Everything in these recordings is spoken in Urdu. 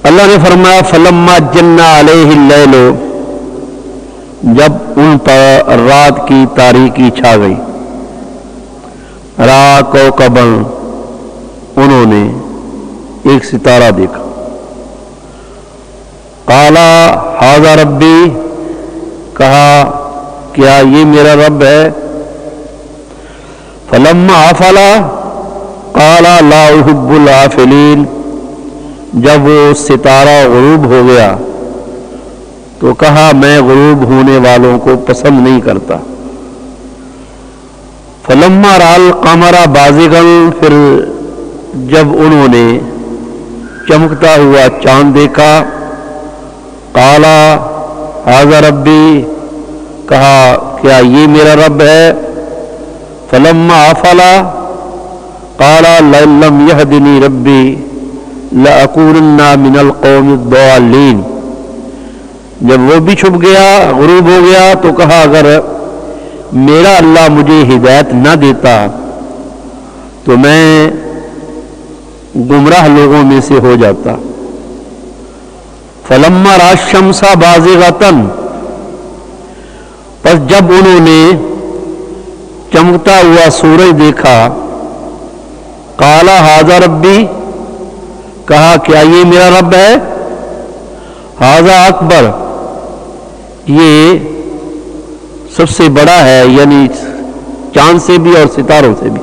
اللہ نے فرمایا فلما جن علیہ اللیل، جب ان پر رات کی تاریکی چھا گئی، را کوکباً، انہوں نے ایک ستارہ دیکھا، قالا ھذا ربی، کہا کیا یہ میرا رب ہے، فلما افلا قالا لا احب الافلین، جب وہ ستارہ غروب ہو گیا تو کہا میں غروب ہونے والوں کو پسند نہیں کرتا، فلما رأى القمر بازغا، پھر جب انہوں نے چمکتا ہوا چاند دیکھا، قالا ھذا ربی، کہا کیا یہ میرا رب ہے، فلما افلا قالا لئن لم يهدني ربی لأکونن من القوم الضالین، جب وہ بھی چھپ گیا، غروب ہو گیا، تو کہا اگر میرا اللہ مجھے ہدایت نہ دیتا تو میں گمراہ لوگوں میں سے ہو جاتا، فلما رأى الشمس بازغۃ، پس جب انہوں نے چمکتا ہوا سورج دیکھا، قالا ھذا ربی، کہا کیا یہ میرا رب ہے، ھذا اکبر، یہ سب سے بڑا ہے، یعنی چاند سے بھی اور ستاروں سے بھی،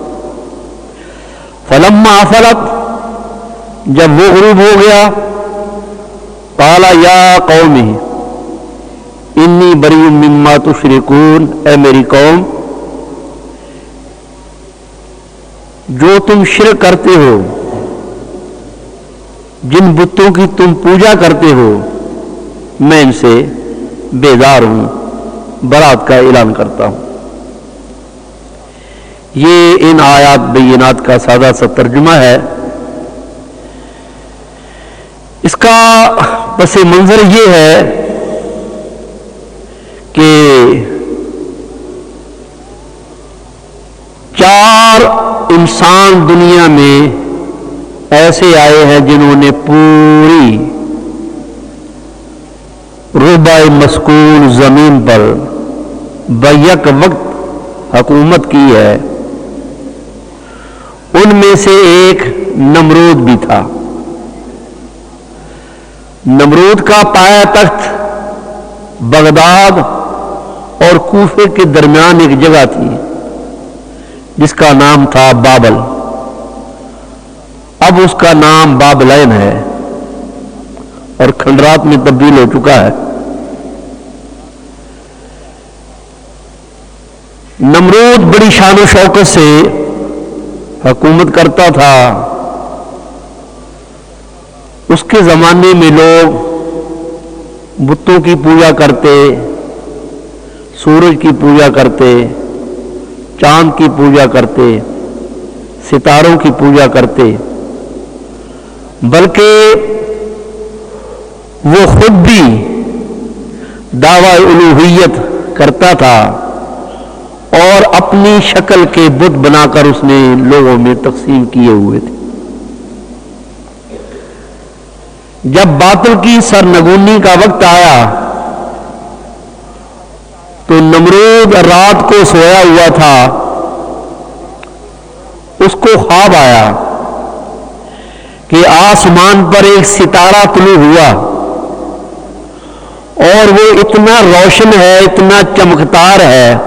فلما افلت، جب وہ غروب ہو گیا، قالا یا قوم انی بریء مما تشرکون، اے میری قوم جو تم شرک کرتے ہو، جن بتوں کی تم پوجا کرتے ہو، میں ان سے بیزار ہوں، برات کا اعلان کرتا ہوں۔ یہ ان آیات بینات کا سادہ سا ترجمہ ہے۔ اس کا پس منظر یہ ہے کہ 4 انسان دنیا میں ایسے آئے ہیں جنہوں نے پوری ربع مسکون زمین پر بیک وقت حکومت کی ہے۔ ان میں سے ایک نمرود بھی تھا۔ نمرود کا پایا تخت بغداد اور کوفے کے درمیان ایک جگہ تھی جس کا نام تھا بابل۔ اب اس کا نام بابلین ہے اور کھنڈرات میں تبدیل ہو چکا ہے۔ نمرود بڑی شان و شوکت سے حکومت کرتا تھا۔ اس کے زمانے میں لوگ بتوں کی پوجا کرتے، سورج کی پوجا کرتے، چاند کی پوجا کرتے، ستاروں کی پوجا کرتے، بلکہ وہ خود بھی دعوی الوہیت کرتا تھا اور اپنی شکل کے بت بنا کر اس نے لوگوں میں تقسیم کیے ہوئے تھے۔ جب باطل کی سرنگونی کا وقت آیا تو نمرود رات کو سویا ہوا تھا، اس کو خواب آیا کہ آسمان پر ایک ستارہ طلوع ہوا اور وہ اتنا روشن ہے، اتنا چمکدار ہے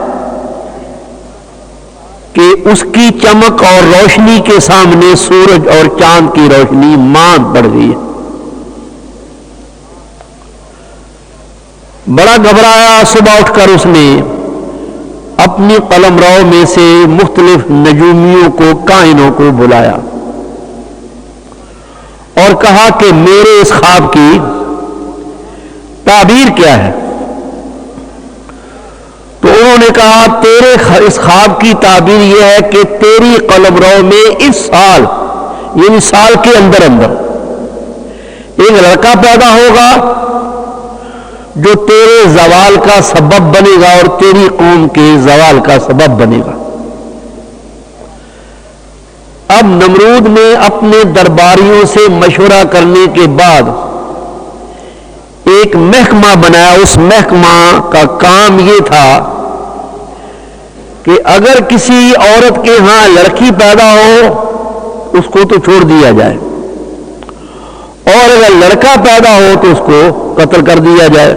کہ اس کی چمک اور روشنی کے سامنے سورج اور چاند کی روشنی ماند پڑ گئی ہے۔ بڑا گھبرایا، صبح اٹھ کر اس نے اپنی قلمرو میں سے مختلف نجومیوں کو، کاہنوں کو بلایا اور کہا کہ میرے اس خواب کی تعبیر کیا ہے؟ تو انہوں نے کہا تیرے اس خواب کی تعبیر یہ ہے کہ تیری قلمرو میں اس سال، یعنی سال کے اندر ایک لڑکا پیدا ہوگا جو تیرے زوال کا سبب بنے گا اور تیری قوم کے زوال کا سبب بنے گا۔ اب نمرود نے اپنے درباریوں سے مشورہ کرنے کے بعد ایک محکمہ بنایا. اس محکمہ کا کام یہ تھا کہ اگر کسی عورت کے ہاں لڑکی پیدا ہو اس کو تو چھوڑ دیا جائے, اور اگر لڑکا پیدا ہو تو اس کو قتل کر دیا جائے.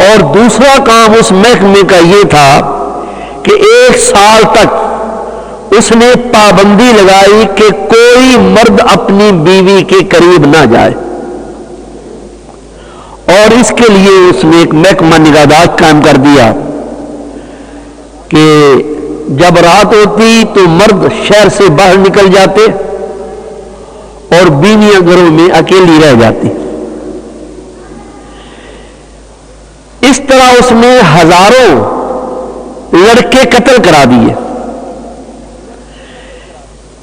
اور دوسرا کام اس محکمے کا یہ تھا کہ 1 سال تک اس نے پابندی لگائی کہ کوئی مرد اپنی بیوی کے قریب نہ جائے, اور اس کے لیے اس نے ایک محکمہ نگہداشت قائم کر دیا کہ جب رات ہوتی تو مرد شہر سے باہر نکل جاتے اور بیویاں گھروں میں اکیلی رہ جاتی. اس طرح اس نے ہزاروں لڑکے قتل کرا دیے.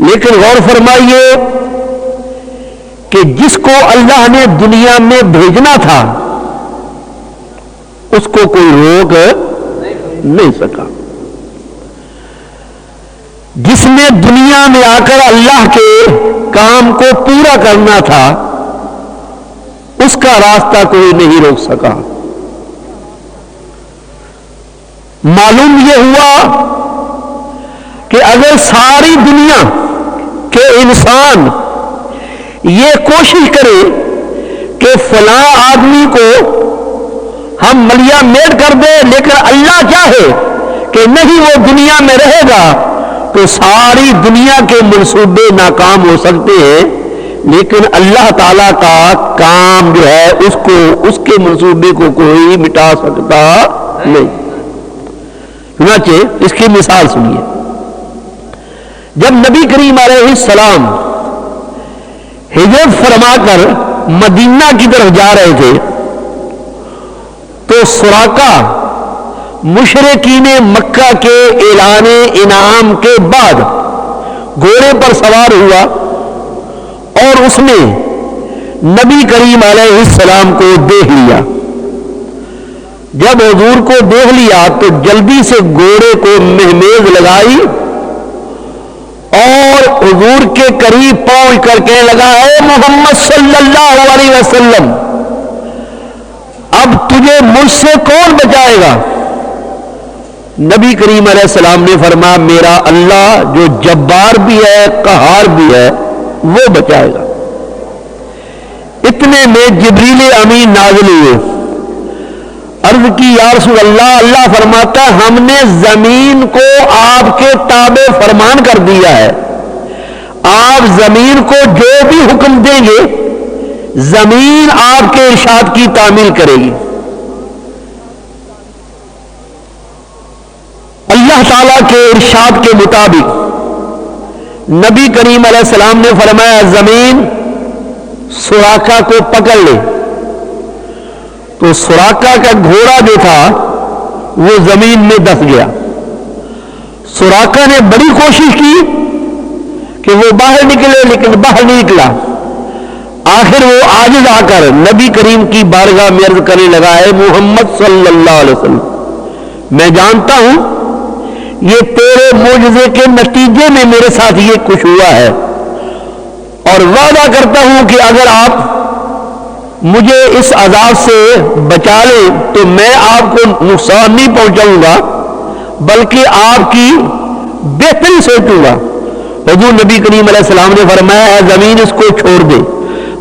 لیکن غور فرمائیے کہ جس کو اللہ نے دنیا میں بھیجنا تھا اس کو کوئی روک نہیں سکا. جس نے دنیا میں آ کر اللہ کے کام کو پورا کرنا تھا اس کا راستہ کوئی نہیں روک سکا. معلوم یہ ہوا کہ اگر ساری دنیا کے انسان یہ کوشش کرے کہ فلاں آدمی کو ہم ملیا میٹ کر دیں, لیکن اللہ چاہے کہ نہیں وہ دنیا میں رہے گا, تو ساری دنیا کے منصوبے ناکام ہو سکتے ہیں. لیکن اللہ تعالیٰ کا کام جو ہے اس کے منصوبے کو کوئی مٹا سکتا نہیں. چنانچہ اس کی مثال سنیے. جب نبی کریم علیہ السلام ہجرت فرما کر مدینہ کی طرف جا رہے تھے تو سراقہ مشرکین مکہ کے اعلان انعام کے بعد گھوڑے پر سوار ہوا اور اس نے نبی کریم علیہ السلام کو دیکھ لیا. جب حضور کو دیکھ لیا تو جلدی سے گھوڑے کو مہمیز لگائی اور حضور کے قریب پہنچ کر کہنے لگا, اے محمد صلی اللہ علیہ وسلم, اب تجھے مجھ سے کون بچائے گا؟ نبی کریم علیہ السلام نے فرمایا, میرا اللہ جو جبار بھی ہے قہار بھی ہے وہ بچائے گا. اتنے میں جبریل امین نازل ہوئے. عرض کی یا رسول اللہ, اللہ فرماتا ہے ہم نے زمین کو آپ کے تابع فرمان کر دیا ہے, آپ زمین کو جو بھی حکم دیں گے زمین آپ کے ارشاد کی تعمیل کرے گی. اللہ تعالیٰ کے ارشاد کے مطابق نبی کریم علیہ السلام نے فرمایا, زمین سراقہ کو پکڑ لے. تو سراقہ کا گھوڑا جو تھا وہ زمین میں دس گیا. سراقہ نے بڑی کوشش کی کہ وہ باہر نکلے لیکن باہر نہیں نکلا. آخر وہ عاجز آ کر نبی کریم کی بارگاہ میں عرض کرنے لگا, ہے محمد صلی اللہ علیہ وسلم, میں جانتا ہوں یہ تیرے معجزے کے نتیجے میں میرے ساتھ یہ کچھ ہوا ہے, اور وعدہ کرتا ہوں کہ اگر آپ مجھے اس عذاب سے بچا لیں تو میں آپ کو نقصان نہیں پہنچاؤں گا بلکہ آپ کی بہتری سوچوں گا. حضور نبی کریم علیہ السلام نے فرمایا, اے زمین اس کو چھوڑ دے.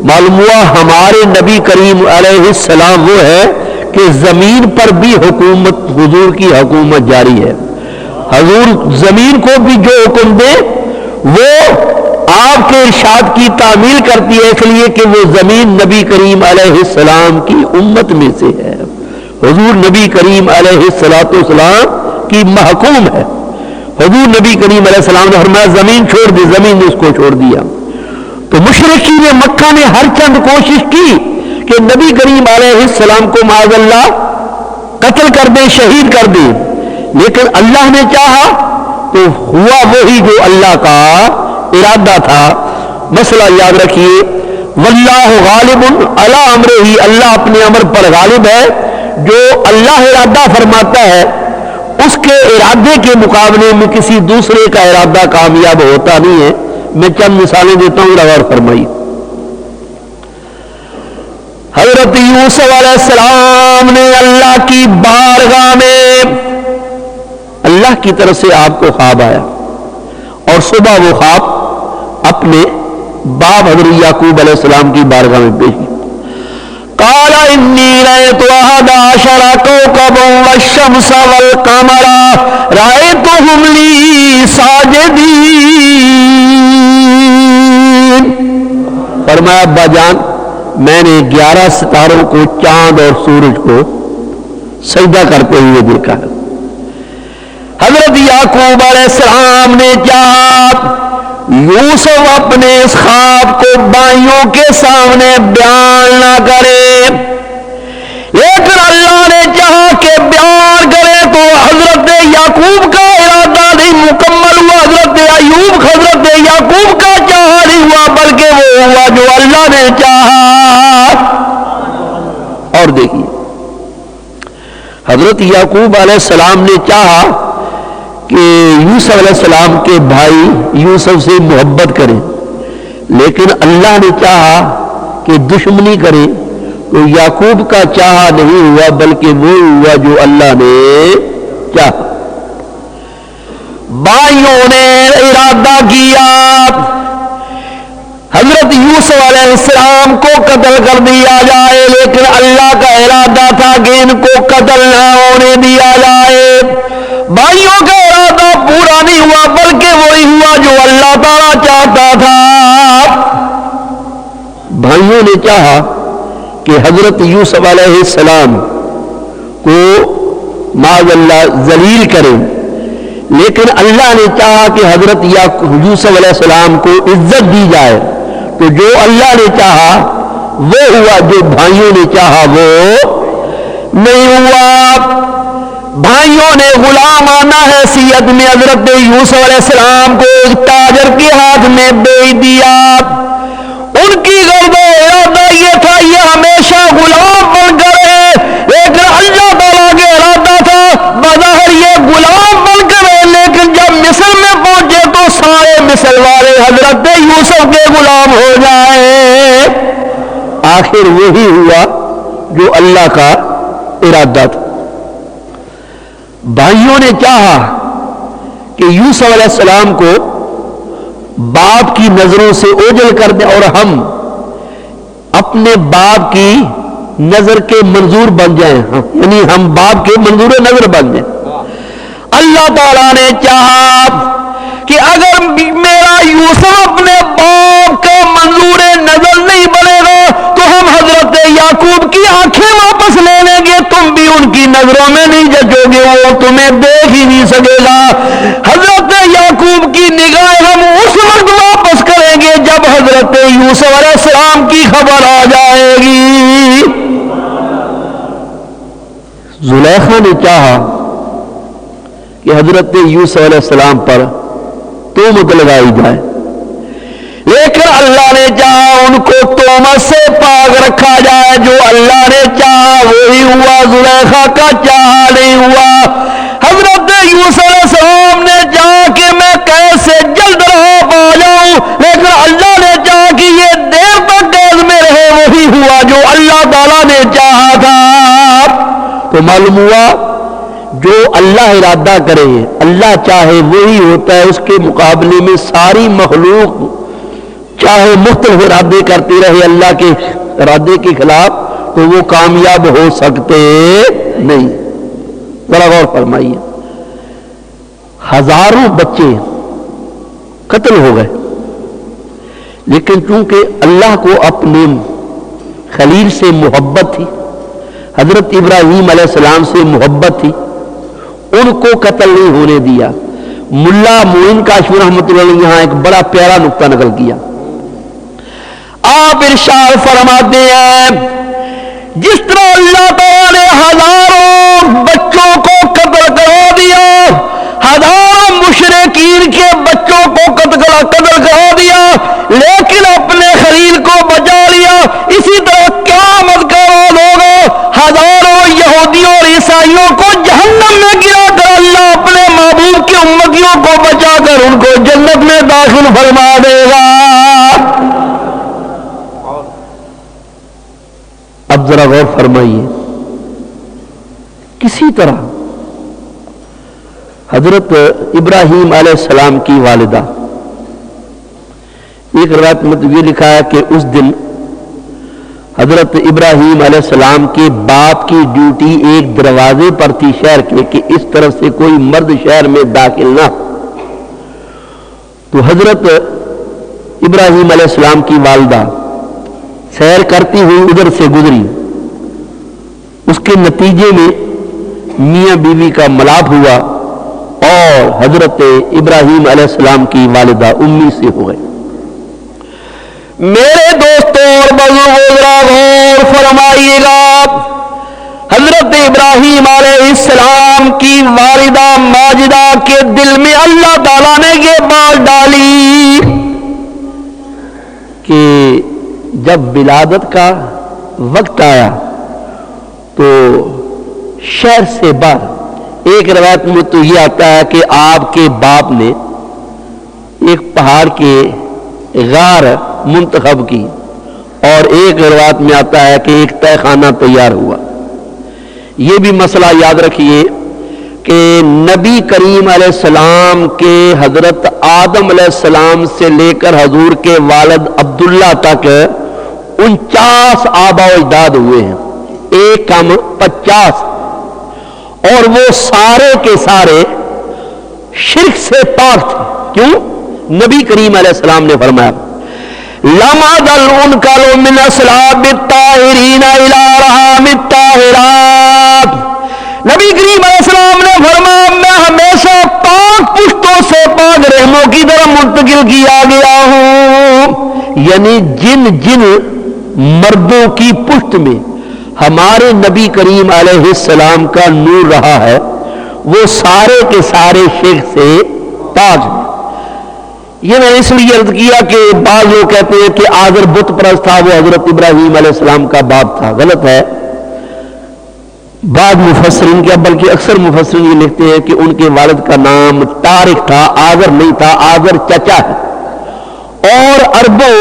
معلوم ہوا ہمارے نبی کریم علیہ السلام وہ ہے کہ زمین پر بھی حکومت, حضور کی حکومت جاری ہے. حضور زمین کو بھی جو حکم دے وہ آپ کے ارشاد کی تعمیل کرتی ہے, اس لیے کہ وہ زمین نبی کریم علیہ السلام کی امت میں سے ہے. حضور نبی کریم علیہ السلام کی محکوم ہے. حضور نبی کریم علیہ السلام نے فرمایا زمین چھوڑ دی, زمین نے اس کو چھوڑ دیا. تو مشرکین مکہ نے ہر چند کوشش کی کہ نبی کریم علیہ السلام کو معاذ اللہ قتل کر دیں, شہید کر دیں, لیکن اللہ نے چاہا تو ہوا وہی جو اللہ کا ارادہ تھا. مسئلہ یاد رکھیے, واللہ غالب علی امرہ, اللہ اپنے امر پر غالب ہے. جو اللہ ارادہ فرماتا ہے اس کے ارادے کے مقابلے میں کسی دوسرے کا ارادہ کامیاب ہوتا نہیں ہے. میں چند مثالیں دیتا ہوں, غور فرمائیے. حضرت یوسف علیہ السلام نے اللہ کی بارگاہ میں اللہ کی طرف سے آپ کو خواب آیا اور صبح وہ خواب اپنے باپ حضرت یعقوب علیہ السلام کی بارگاہ میں پیش کی. قال انی رأیت احد عشر کوكبا والشمس والقمر رأیتهم لی ساجدین. فرمایا ابا جان میں نے 11 ستاروں کو چاند اور سورج کو سجدہ کرتے ہوئے دیکھا ہے. حضرت یعقوب علیہ السلام نے چاہا یوسف اپنے اس خواب کو بھائیوں کے سامنے بیان نہ کرے، لیکن اللہ نے چاہا کہ بیان کرے تو حضرت یعقوب کا ارادہ نہیں مکمل ہوا، حضرت یعقوب کا چاہا نہیں ہوا، بلکہ وہ ہوا جو اللہ نے چاہا. اور دیکھیے حضرت یعقوب علیہ السلام نے چاہا کہ یوسف علیہ السلام کے بھائی یوسف سے محبت کریں، لیکن اللہ نے چاہا کہ دشمنی کرے، تو یعقوب کا چاہا نہیں ہوا بلکہ وہ ہوا جو اللہ نے چاہا. بھائیوں نے ارادہ کیا حضرت یوسف علیہ السلام کو قتل کر دیا جائے، لیکن اللہ کا ارادہ تھا کہ ان کو قتل نہ ہونے دیا جائے. بھائیوں کا ارادہ پورا نہیں ہوا بلکہ وہی ہوا جو اللہ تعالیٰ چاہتا تھا. بھائیوں نے چاہا کہ حضرت یوسف علیہ السلام کو معاذ اللہ ذلیل کریں، لیکن اللہ نے چاہا کہ حضرت یوسف علیہ السلام کو عزت دی جائے. تو جو اللہ نے چاہا وہ ہوا، جو بھائیوں نے چاہا وہ نہیں ہوا. بھائیوں نے غلامانہ حیثیت میں حضرت یوسف علیہ السلام کو ایک تاجر کے ہاتھ میں بیچ دیا. ان کی غرض و ارادہ یہ تھا یہ ہمیشہ غلام بن کر رہے، لیکن اللہ تعالیٰ کے ارادہ تھا بظاہر یہ غلام بن کر رہے، لیکن جب مصر میں پہنچے تو سارے مصر والے حضرت یوسف کے غلام ہو جائے. آخر وہی ہوا جو اللہ کا ارادہ تھا. بھائیوں نے چاہا کہ یوسف علیہ السلام کو باپ کی نظروں سے اوجھل کر دیں اور ہم اپنے باپ کی نظر کے منظور بن جائیں، یعنی ہم باپ کے منظور نظر بن جائیں. اللہ تعالیٰ نے چاہا کہ اگر میرا یوسف اپنے باپ کا منظور نظر نہیں بنے گا تو ہم حضرت یعقوب کی آنکھیں واپس لے لیں گے، تم بھی ان کی نظروں میں نہیں جچو گے، وہ تمہیں دیکھ ہی نہیں سکے گا. حضرت یعقوب کی نگاہ ہم اس وقت واپس کریں گے جب حضرت یوسف علیہ السلام کی خبر آ جائے گی. زلیخا نے چاہا کہ حضرت یوسف علیہ السلام پر تہمت لگائی جائے، لیکن اللہ نے چاہا ان کو تہمت سے پاک رکھا جائے. جو اللہ نے چاہا وہی ہوا، زلیخا کا چاہا نہیں ہوا. حضرت یوسف علیہ السلام نے چاہا کہ میں قید سے جلد رہا پا جاؤں، لیکن اللہ نے چاہا کہ یہ دیر تک قید میں رہے، وہی ہوا جو اللہ تعالیٰ نے چاہا تھا. تو معلوم ہوا جو اللہ ارادہ کرے اللہ چاہے وہی ہوتا ہے. اس کے مقابلے میں ساری مخلوق چاہے مختلف ارادے کرتی رہے اللہ کے ارادے کے خلاف تو وہ کامیاب ہو سکتے نہیں. ذرا غور فرمائیے، ہزاروں بچے قتل ہو گئے، لیکن چونکہ اللہ کو اپنے خلیل سے محبت تھی، حضرت ابراہیم علیہ السلام سے محبت تھی، ان کو قتل نہیں ہونے دیا. ملا معین کاشمی رحمۃ اللہ علیہ یہاں ایک بڑا پیارا نقطہ نقل کیا. آپ ارشاد فرماتے ہیں جس طرح اللہ تعالیٰ نے ہزاروں بچوں کو قتل کرا دیا، ہزاروں مشرکین کے بچوں کو قتل کرا دیا، لیکن اپنے خلیل کو بچا لیا، اسی طرح قیامت کا روز ہوگا ہزاروں یہودیوں اور عیسائیوں کو جہنم میں گرا کر اللہ اپنے محبوب کی امتیوں کو بچا کر ان کو جنت میں داخل فرما دے گا. اب ذرا غور فرمائیے، کسی طرح حضرت ابراہیم علیہ السلام کی والدہ، ایک روایت میں تو یہ لکھا ہے کہ اس دن حضرت ابراہیم علیہ السلام کے باپ کی ڈیوٹی ایک دروازے پر تھی شہر کے کہ اس طرف سے کوئی مرد شہر میں داخل نہ، تو حضرت ابراہیم علیہ السلام کی والدہ سیر کرتی ہوئی ادھر سے گزری، اس کے نتیجے میں میاں بیوی کا ملاپ ہوا اور حضرت ابراہیم علیہ السلام کی والدہ امی سے ہو گئے۔ میرے دوستوں اور بزرگوں ذرا غور فرمائیے گا، حضرت ابراہیم علیہ السلام کی والدہ ماجدہ کے دل میں اللہ تعالیٰ نے یہ بات ڈالی کہ جب ولادت کا وقت آیا تو شہر سے باہر، ایک روایت میں تو یہ آتا ہے کہ آپ کے باپ نے ایک پہاڑ کے غار منتخب کی، اور ایک روایت میں آتا ہے کہ ایک تہہ خانہ تیار ہوا۔ یہ بھی مسئلہ یاد رکھیے کہ نبی کریم علیہ السلام کے حضرت آدم علیہ السلام سے لے کر حضور کے والد عبداللہ تک 49 آبا و اجداد ہوئے ہیں، ایک کم 50، اور وہ سارے کے سارے شرک سے پاک تھے۔ کیوں؟ نبی کریم علیہ السلام نے فرمایا لَمَدَ الْأُنْكَلُ مِنْ أَصْلَابِ الطَّاهِرِينَ إِلَىٰ رَحَامِ الطَّاهِرَاتِ، نبی کریم علیہ السلام نے فرمایا میں ہمیشہ پاک پشتوں سے پاک رحموں کی طرف منتقل کیا گیا ہوں، یعنی جن جن مردوں کی پشت میں ہمارے نبی کریم علیہ السلام کا نور رہا ہے وہ سارے کے سارے شرک سے پاک ہیں۔ یہ میں اس لیے عرض کیا کہ بعض لوگ کہتے ہیں کہ آزر بت پرست تھا، وہ حضرت ابراہیم علیہ السلام کا باپ تھا، غلط ہے۔ بعض مفسرین کے، بلکہ اکثر مفسرین یہ لکھتے ہیں کہ ان کے والد کا نام طارق تھا، آزر نہیں تھا، آزر چچا ہے، اور عربوں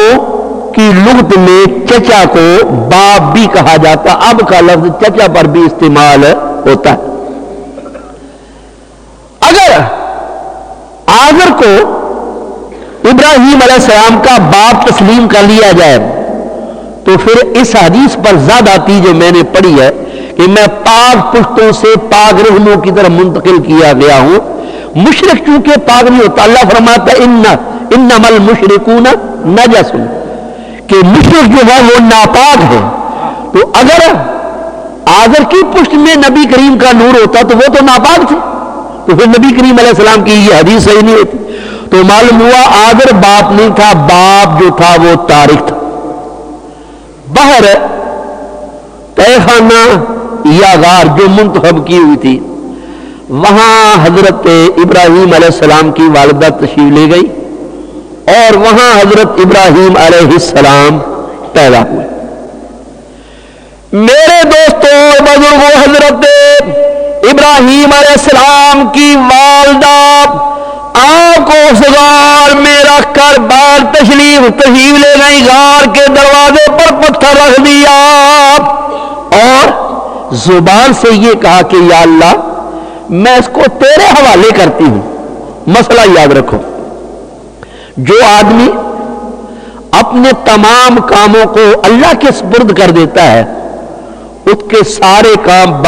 کی لغت میں چچا کو باپ بھی کہا جاتا، اب کا لفظ چچا پر بھی استعمال ہوتا ہے۔ اگر آزر کو ابراہیم علیہ السلام کا باپ تسلیم کر لیا جائے تو پھر اس حدیث پر زیادہ آتی جو میں نے پڑھی ہے کہ میں پاک پشتوں سے پاک رحموں کی طرف منتقل کیا گیا ہوں۔ مشرک چونکہ پاک نہیں ہوتا، اللہ فرماتا ہے انما المشرکون نجس، کہ مشرک جو ہے وہ ناپاک ہے۔ تو اگر آزر کی پشت میں نبی کریم کا نور ہوتا تو وہ تو ناپاک تھے، تو پھر نبی کریم علیہ السلام کی یہ حدیث صحیح نہیں ہوتی۔ تو معلوم ہوا آزر باپ نہیں تھا، باپ جو تھا وہ طارق تھا۔ باہر تہہ خانہ یا غار جو منتخب کی ہوئی تھی، وہاں حضرت ابراہیم علیہ السلام کی والدہ تشریف لے گئی اور وہاں حضرت ابراہیم علیہ السلام پیدا ہوئے۔ میرے دوستوں اور بزرگوں، حضرت ابراہیم علیہ السلام کی والدہ آپ کو اس غار میں رکھ کر باہر تشریف لے گئی، غار کے دروازے پر پتھر رکھ دیا اور زبان سے یہ کہا کہ یا اللہ میں اس کو تیرے حوالے کرتی ہوں۔ مسئلہ یاد رکھو، جو آدمی اپنے تمام کاموں کو اللہ کے سپرد کر دیتا ہے اس کے سارے کام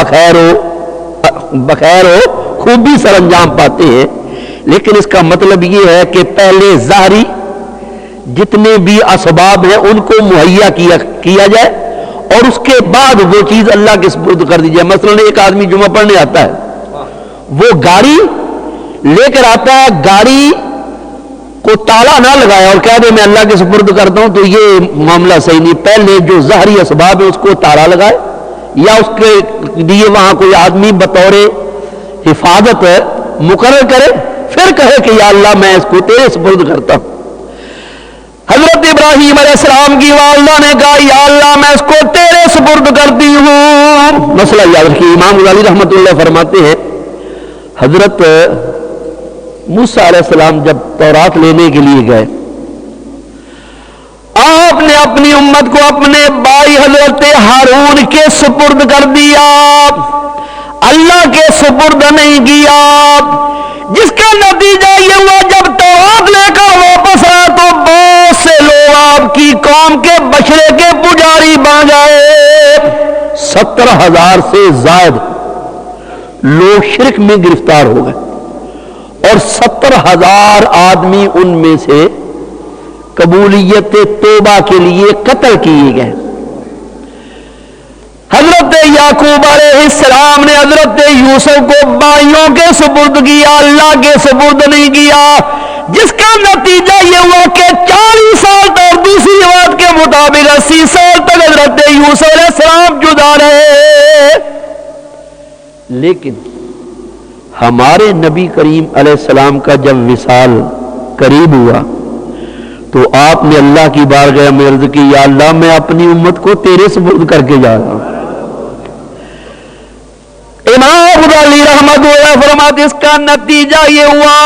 بخیر و خوبی سر انجام پاتے ہیں، لیکن اس کا مطلب یہ ہے کہ پہلے ظاہری جتنے بھی اسباب ہیں ان کو مہیا کیا جائے اور اس کے بعد وہ چیز اللہ کے سپرد کر دی جائے۔ مثلا ایک آدمی جمعہ پڑھنے آتا ہے، وہ گاڑی لے کر آتا ہے، گاڑی کو تالا نہ لگایا اور کہہ دے میں اللہ کے سپرد کرتا ہوں، تو یہ معاملہ صحیح نہیں۔ پہلے جو ظاہری اسباب ہے اس کو تالا لگائے یا اس کے لیے وہاں کوئی آدمی بطور حفاظت مقرر کرے، پھر کہے کہ یا اللہ میں اس کو تیرے سپرد کرتا ہوں۔ حضرت ابراہیم علیہ السلام کی والدہ نے کہا یا اللہ میں اس کو تیرے سپرد کرتی ہوں۔ مسئلہ یاد رکھیے، امام غزالی رحمۃ اللہ فرماتے ہیں حضرت موسیٰ علیہ السلام جب تورات لینے کے لیے گئے، آپ نے اپنی امت کو اپنے بھائی حضرت ہارون کے سپرد کر دیا، اللہ کے سپرد نہیں کیا، جس کا نتیجہ یہ ہوا جب تورات لے کر واپس آیا تو بہت سے لوگ آپ کی قوم کے بچڑے کے پجاری بن گئے۔ 70,000 سے زائد لوگ شرک میں گرفتار ہو گئے اور 70,000 آدمی ان میں سے قبولیت توبہ کے لیے قتل کیے گئے۔ حضرت یعقوب علیہ السلام نے حضرت یوسف کو بھائیوں کے سپرد کیا، اللہ کے سپرد نہیں کیا، جس کا نتیجہ یہ ہوا کہ 40 سال تک، دوسری روایت کے مطابق 80 سال تک حضرت یوسف علیہ السلام جدا رہے۔ لیکن ہمارے نبی کریم علیہ السلام کا جب وصال قریب ہوا تو آپ نے اللہ کی بارگاہ میں عرض کی، یا اللہ میں اپنی امت کو تیرے سپرد کر کے جا رہا ہوں۔ امام غزالی رحمۃ اللہ فرماتے اس کا نتیجہ یہ ہوا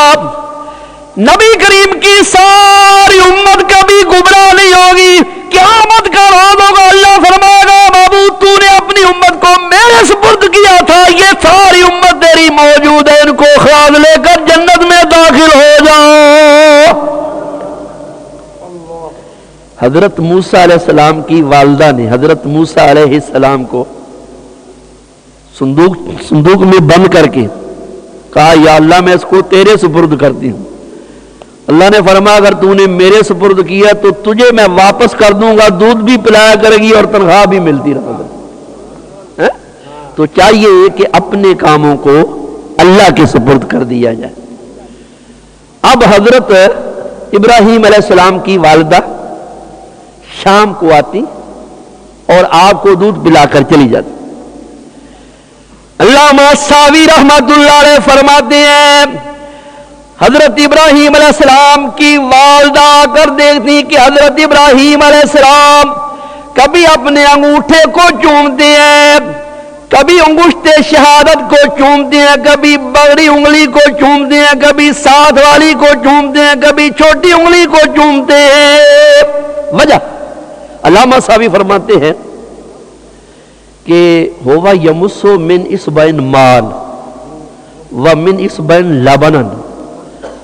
نبی کریم کی ساری امت کبھی گمراہ نہیں ہوگی، قیامت کا روز ہوگا، اللہ فرمائے گا معبود تو نے اپنی امت کو میرے سپرد کیا تھا، یہ ساری امت تیری موجود ہے، ان کو خراج لے کر جنت میں داخل ہو جاؤ۔ حضرت موسیٰ علیہ السلام کی والدہ نے حضرت موسیٰ علیہ السلام کو صندوق میں بند کر کے کہا، یا اللہ میں اس کو تیرے سپرد کرتی ہوں۔ اللہ نے فرمایا اگر تو نے میرے سپرد کیا تو تجھے میں واپس کر دوں گا، دودھ بھی پلایا کرے گی اور تنخواہ بھی ملتی رہے گا۔ تو چاہیے کہ اپنے کاموں کو اللہ کے سپرد کر دیا جائے۔ اب حضرت ابراہیم علیہ السلام کی والدہ شام کو آتی اور آپ کو دودھ پلا کر چلی جاتی۔ علامہ ساوی رحمت اللہ علیہ فرماتے ہیں حضرت ابراہیم علیہ السلام کی والدہ کر دیکھتی کہ حضرت ابراہیم علیہ السلام کبھی اپنے انگوٹھے کو چومتے ہیں، کبھی انگشت شہادت کو چومتے ہیں، کبھی بڑی انگلی کو چومتے ہیں، کبھی ساتھ والی کو چومتے ہیں، کبھی چھوٹی انگلی کو چومتے ہیں۔ وجہ علامہ صاحبی فرماتے ہیں کہ ہوا یمسو من اسبعین مال ومن اسبعین لبنن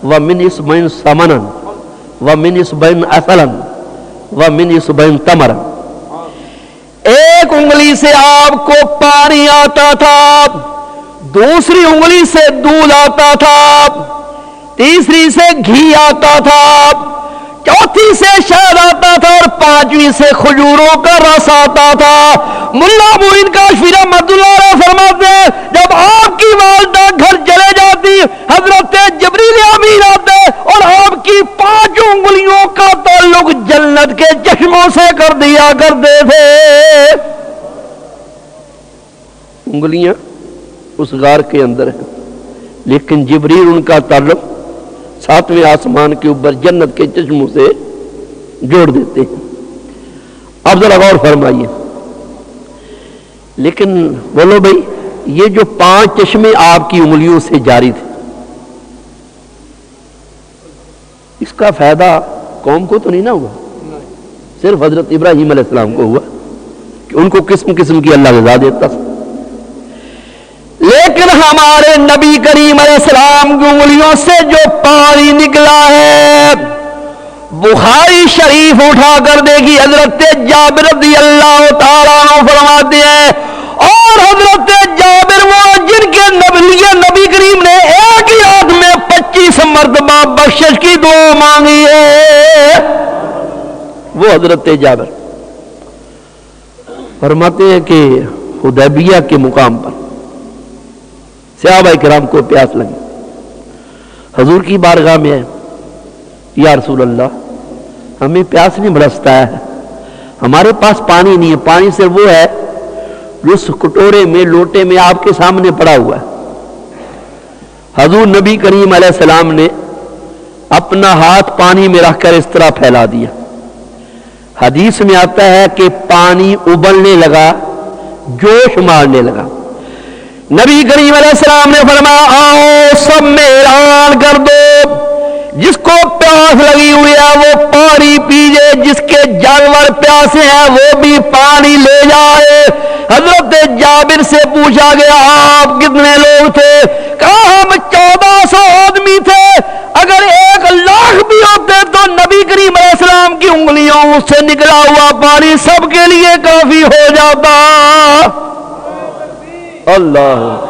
ومن اسبعین سمنن ومن اسبعین عسلن ومن اسبعین تمرن۔ ایک انگلی سے آپ کو پانی آتا تھا، دوسری انگلی سے دودھ آتا تھا، تیسری سے گھی آتا تھا، چوتھی سے شہد آتا تھا اور پانچویں سے کھجوروں کا رس آتا تھا۔ ملا معین کاشفی رحمۃ اللہ علیہ فرماتے ہیں جب آپ کی والدہ گھر چلے جاتی حضرت جبریل امین آتے اور آپ کی 5 انگلیوں کا تعلق جنت کے چشموں سے کر دیا کرتے تھے۔ انگلیاں اس غار کے اندر ہیں لیکن جبریل ان کا تعلق 7ویں آسمان کے اوپر جنت کے چشموں سے جوڑ دیتے ہیں۔ اب ذرا غور فرمائیے، لیکن بولو بھائی یہ جو 5 چشمے آپ کی انگلیوں سے جاری تھے اس کا فائدہ قوم کو تو نہیں نہ ہوا، صرف حضرت ابراہیم علیہ السلام کو ہوا کہ ان کو قسم قسم کی اللہ غذا دیتا تھا۔ لیکن ہمارے نبی کریم علیہ السلام کی انگلیوں سے جو پانی نکلا ہے، بخاری شریف اٹھا کر دیکھی حضرت جابر رضی اللہ تعالیٰ عنہ فرماتے ہیں اور حضرت جابر وہ جن کے نبی کریم نے ایک ہی رات میں 25 مرتبہ بخشش کی دعا مانگی ہے، وہ حضرت جابر فرماتے ہیں کہ حدیبیہ کے مقام پر صحابہ کرام کو پیاس لگی، حضور کی بارگاہ میں ہے، یا رسول اللہ ہمیں پیاس نہیں برستا ہے، ہمارے پاس پانی نہیں ہے، پانی سے وہ ہے جو اس کٹورے میں لوٹے میں آپ کے سامنے پڑا ہوا ہے۔ حضور نبی کریم علیہ السلام نے اپنا ہاتھ پانی میں رکھ کر اس طرح پھیلا دیا، حدیث میں آتا ہے کہ پانی ابلنے لگا، جوش مارنے لگا۔ نبی کریم علیہ السلام نے فرمایا آؤ سب میں اعلان کر دو جس کو پیاس لگی ہوئی ہے وہ پانی پیجے، جس کے جانور پیاسے ہیں وہ بھی پانی لے جائے۔ حضرت جابر سے پوچھا گیا آپ کتنے لوگ تھے؟ کہا ہم 1400 آدمی تھے، اگر 1,00,000 بھی ہوتے تو نبی کریم علیہ السلام کی انگلیوں سے نکلا ہوا پانی سب کے لیے کافی ہو جاتا۔ اللہ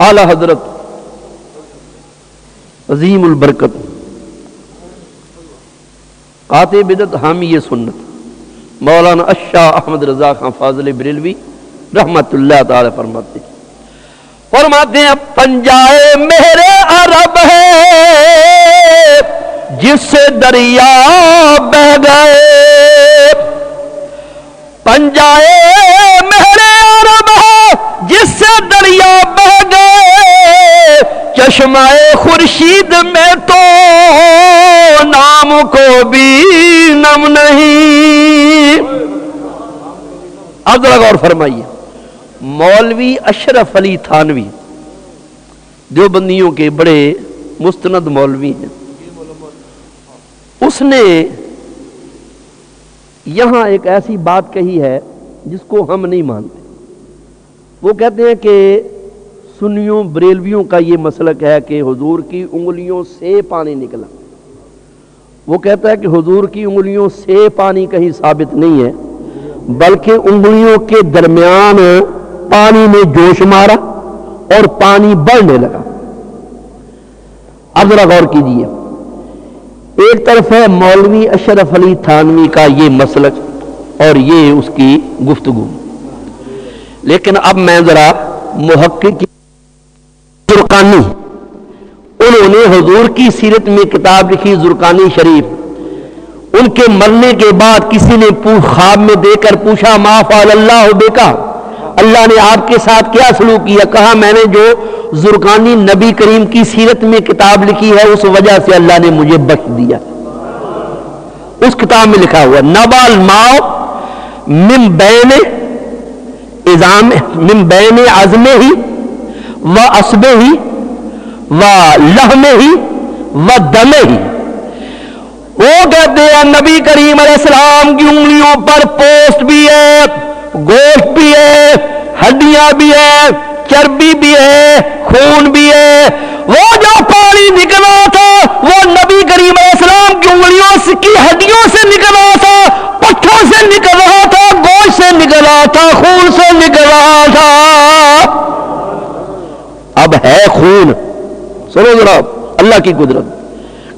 اعلی حضرت عظیم البرکت قاطع بدعت حامی سنت مولانا الشاہ احمد رضا خان فاضل بریلوی رحمت اللہ تعالی فرماتے ہیں پنجائے میرے عرب ہے جس سے دریا بہ گئے، پنجائے میرے عرب ہے جس سے دریا بہ گئے، چشمہ خورشید میں تو نام کو بھی نم نہیں۔ اب ذرا غور فرمائیے، مولوی اشرف علی تھانوی دیوبندیوں کے بڑے مستند مولوی ہیں، اس نے یہاں ایک ایسی بات کہی ہے جس کو ہم نہیں مانتے۔ وہ کہتے ہیں کہ سنیوں بریلویوں کا یہ مسلک ہے کہ حضور کی انگلیوں سے پانی نکلا۔ وہ کہتا ہے کہ حضور کی انگلیوں سے پانی کہیں ثابت نہیں ہے، بلکہ انگلیوں کے درمیان پانی نے جوش مارا اور پانی بڑھنے لگا۔ اب ذرا غور کیجیے، ایک طرف ہے مولوی اشرف علی تھانوی کا یہ مسلک اور یہ اس کی گفتگو، لیکن اب میں ذرا محقق زرقانی، انہوں نے حضور کی سیرت میں کتاب لکھی زرقانی شریف، ان کے مرنے کے بعد کسی نے خواب میں دے کر پوچھا ما فعل اللہ بکا، اللہ نے آپ کے ساتھ کیا سلوک کیا؟ کہا میں نے جو زرقانی نبی کریم کی سیرت میں کتاب لکھی ہے اس وجہ سے اللہ نے مجھے بخش دیا۔ اس کتاب میں لکھا ہوا نبال ماؤ من بین عظمہ ہی و عصبہ ہی و لحمہ ہی و دمہ ہی۔ وہ کہتے ہیں نبی کریم علیہ السلام کی انگلیوں پر پوست بھی ہے، گوشت بھی ہے، ہڈیاں بھی ہے، چربی بھی ہے، خون بھی ہے۔ وہ جو پانی نکلا تھا وہ نبی کریم علیہ السلام کی انگلیوں کی ہڈیوں سے نکلا تھا، پٹھوں سے نکل رہا تھا، گوشت سے نکل رہا تھا، خون سے نکل رہا تھا۔ اب ہے خون، سنو ذرا اللہ کی قدرت،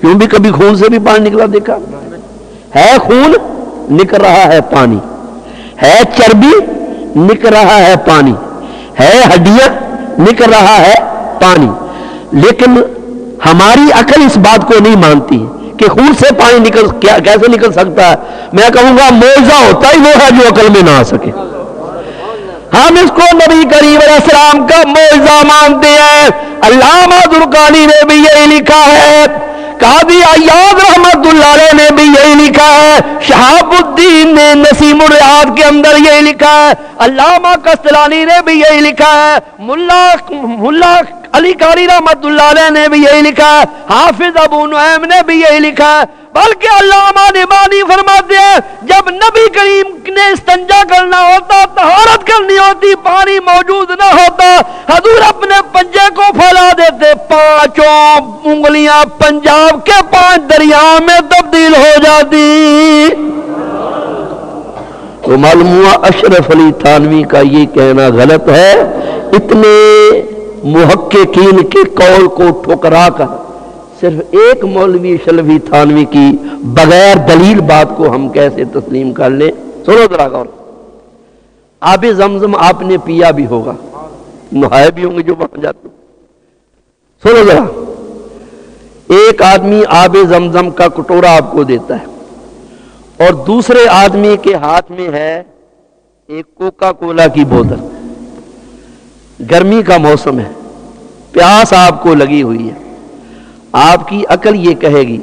کیوں بھی کبھی خون سے بھی پانی نکلا دیکھا ہے؟ خون نکل رہا ہے پانی ہے، چربی نکل رہا ہے پانی ہے، ہڈیاں نکل رہا ہے پانی، لیکن ہماری عقل اس بات کو نہیں مانتی کہ خون سے پانی کیسے نکل سکتا ہے۔ میں کہوں گا معجزہ ہوتا ہی وہ ہے جو عقل میں نہ آ سکے۔ ہم اس کو نبی کریم علیہ السلام کا معجزہ مانتے ہیں۔ علامہ زرقانی نے بھی یہی لکھا ہے، قاضی عیاض رحمت اللہ علیہ نے بھی یہی لکھا ہے، شہاب الدین نے نسیم الریاض کے اندر یہی لکھا ہے، علامہ قسطلانی نے بھی یہی لکھا ہے، ملا علی قاری رحمت اللہ علیہ نے بھی یہی لکھا ہے، حافظ ابو نعیم نے بھی یہی لکھا ہے، بلکہ علامہ نعمانی فرماتے ہیں جب نبی کریم نے استنجا کرنا ہوتا، طہارت کرنی ہوتی، پانی موجود نہ ہوتا، حضور اپنے پنجے کو پھیلا دیتے، پانچوں انگلیاں پنجاب کے 5 دریاؤں میں تبدیل ہو جاتی۔ تو معلوم ہوا اشرف علی تھانوی کا یہ کہنا غلط ہے۔ اتنے محققین کے قول کو ٹھکرا کر صرف ایک مولوی اشرف تھانوی کی بغیر دلیل بات کو ہم کیسے تسلیم کر لیں؟ سنو ذرا غور، آب زمزم آپ نے پیا بھی ہوگا، نہائے بھی ہوں گے جو وہاں جاتے۔ سنو ذرا، ایک آدمی آب زمزم کا کٹورا آپ کو دیتا ہے اور دوسرے آدمی کے ہاتھ میں ہے ایک کوکا کولا کی بوتل، گرمی کا موسم ہے، پیاس آپ کو لگی ہوئی ہے، آپ کی عقل یہ کہے گی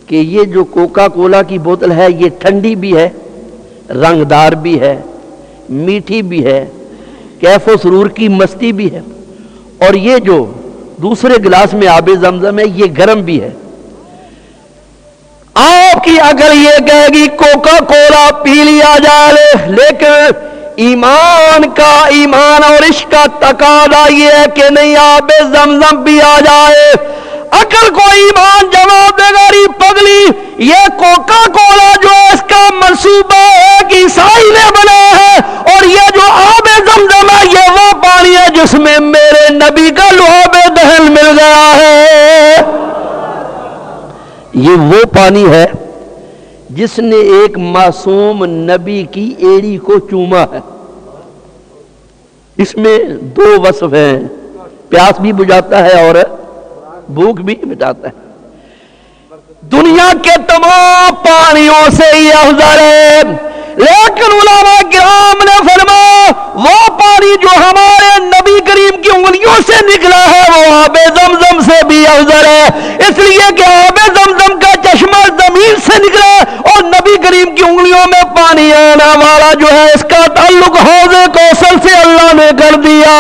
کہ یہ جو کوکا کولا کی بوتل ہے یہ ٹھنڈی بھی ہے رنگدار بھی ہے، میٹھی بھی ہے، کیف و سرور کی مستی بھی ہے، اور یہ جو دوسرے گلاس میں آب زمزم ہے یہ گرم بھی ہے۔ آپ کی اگر یہ کہے گی کوکا کولا پی لیا جائے، لیکن ایمان اور عشق کا تقاضا یہ ہے کہ نہیں آب زمزم بھی آ جائے۔ اگر کوئی ایمان جواب دے گا ری پگلی یہ کوکا کولا جو ہے اس کا منصوبہ ایک عیسائی نے بنایا ہے، اور یہ جو آب زمزم ہے یہ وہ پانی ہے جس میں میرے نبی کا لعاب دہن مل گیا ہے۔ یہ وہ پانی ہے جس نے ایک معصوم نبی کی ایڑی کو چوما ہے۔ اس میں دو وصف ہیں، پیاس بھی بجھاتا ہے اور بھوک بھی مٹاتا ہے۔ دنیا کے تمام پانیوں سے یہ افضل ہے، لیکن علماء کرام نے فرمایا وہ پانی جو ہمارے نبی کریم کی انگلیوں سے نکلا ہے وہ آب زمزم سے بھی افضل ہے، اس لیے کہ آب زمزم کا چشمہ زمین سے نکلا اور نبی کریم کی انگلیوں میں پانی آنا والا جو ہے اس کا تعلق حوض کوثر سے اللہ نے کر دیا۔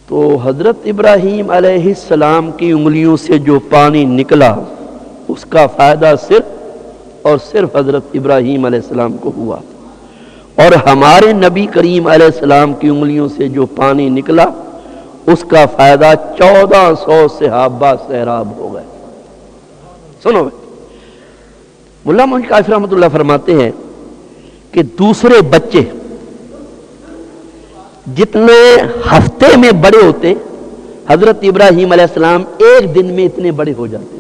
تو حضرت ابراہیم علیہ السلام کی انگلیوں سے جو پانی نکلا اس کا فائدہ صرف اور صرف حضرت ابراہیم علیہ السلام کو ہوا، اور ہمارے نبی کریم علیہ السلام کی انگلیوں سے جو پانی نکلا اس کا فائدہ 1400 صحابہ سیراب ہو گئے۔ سنو ملا محمد کاشف رحمۃ اللہ فرماتے ہیں کہ دوسرے بچے جتنے ہفتے میں بڑے ہوتے حضرت ابراہیم علیہ السلام ایک دن میں اتنے بڑے ہو جاتے،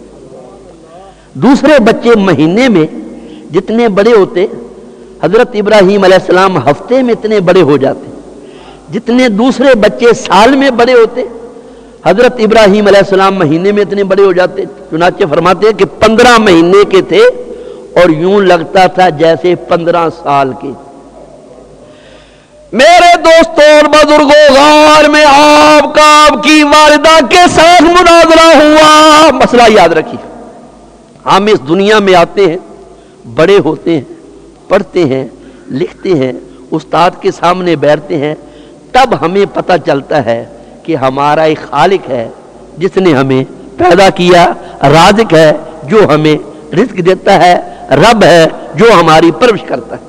دوسرے بچے مہینے میں جتنے بڑے ہوتے حضرت ابراہیم علیہ السلام ہفتے میں اتنے بڑے ہو جاتے، جتنے دوسرے بچے سال میں بڑے ہوتے حضرت ابراہیم علیہ السلام مہینے میں اتنے بڑے ہو جاتے۔ چنانچہ فرماتے ہیں کہ 15 مہینے کے تھے اور یوں لگتا تھا جیسے 15 سال کے۔ میرے دوستوں اور بزرگوں، غار میں آپ کی والدہ کے ساتھ مناظرہ ہوا۔ مسئلہ یاد رکھیے، ہم اس دنیا میں آتے ہیں، بڑے ہوتے ہیں، پڑھتے ہیں، لکھتے ہیں، استاد کے سامنے بیٹھتے ہیں، تب ہمیں پتہ چلتا ہے کہ ہمارا ایک خالق ہے جس نے ہمیں پیدا کیا، رازق ہے جو ہمیں رزق دیتا ہے، رب ہے جو ہماری پرورش کرتا ہے۔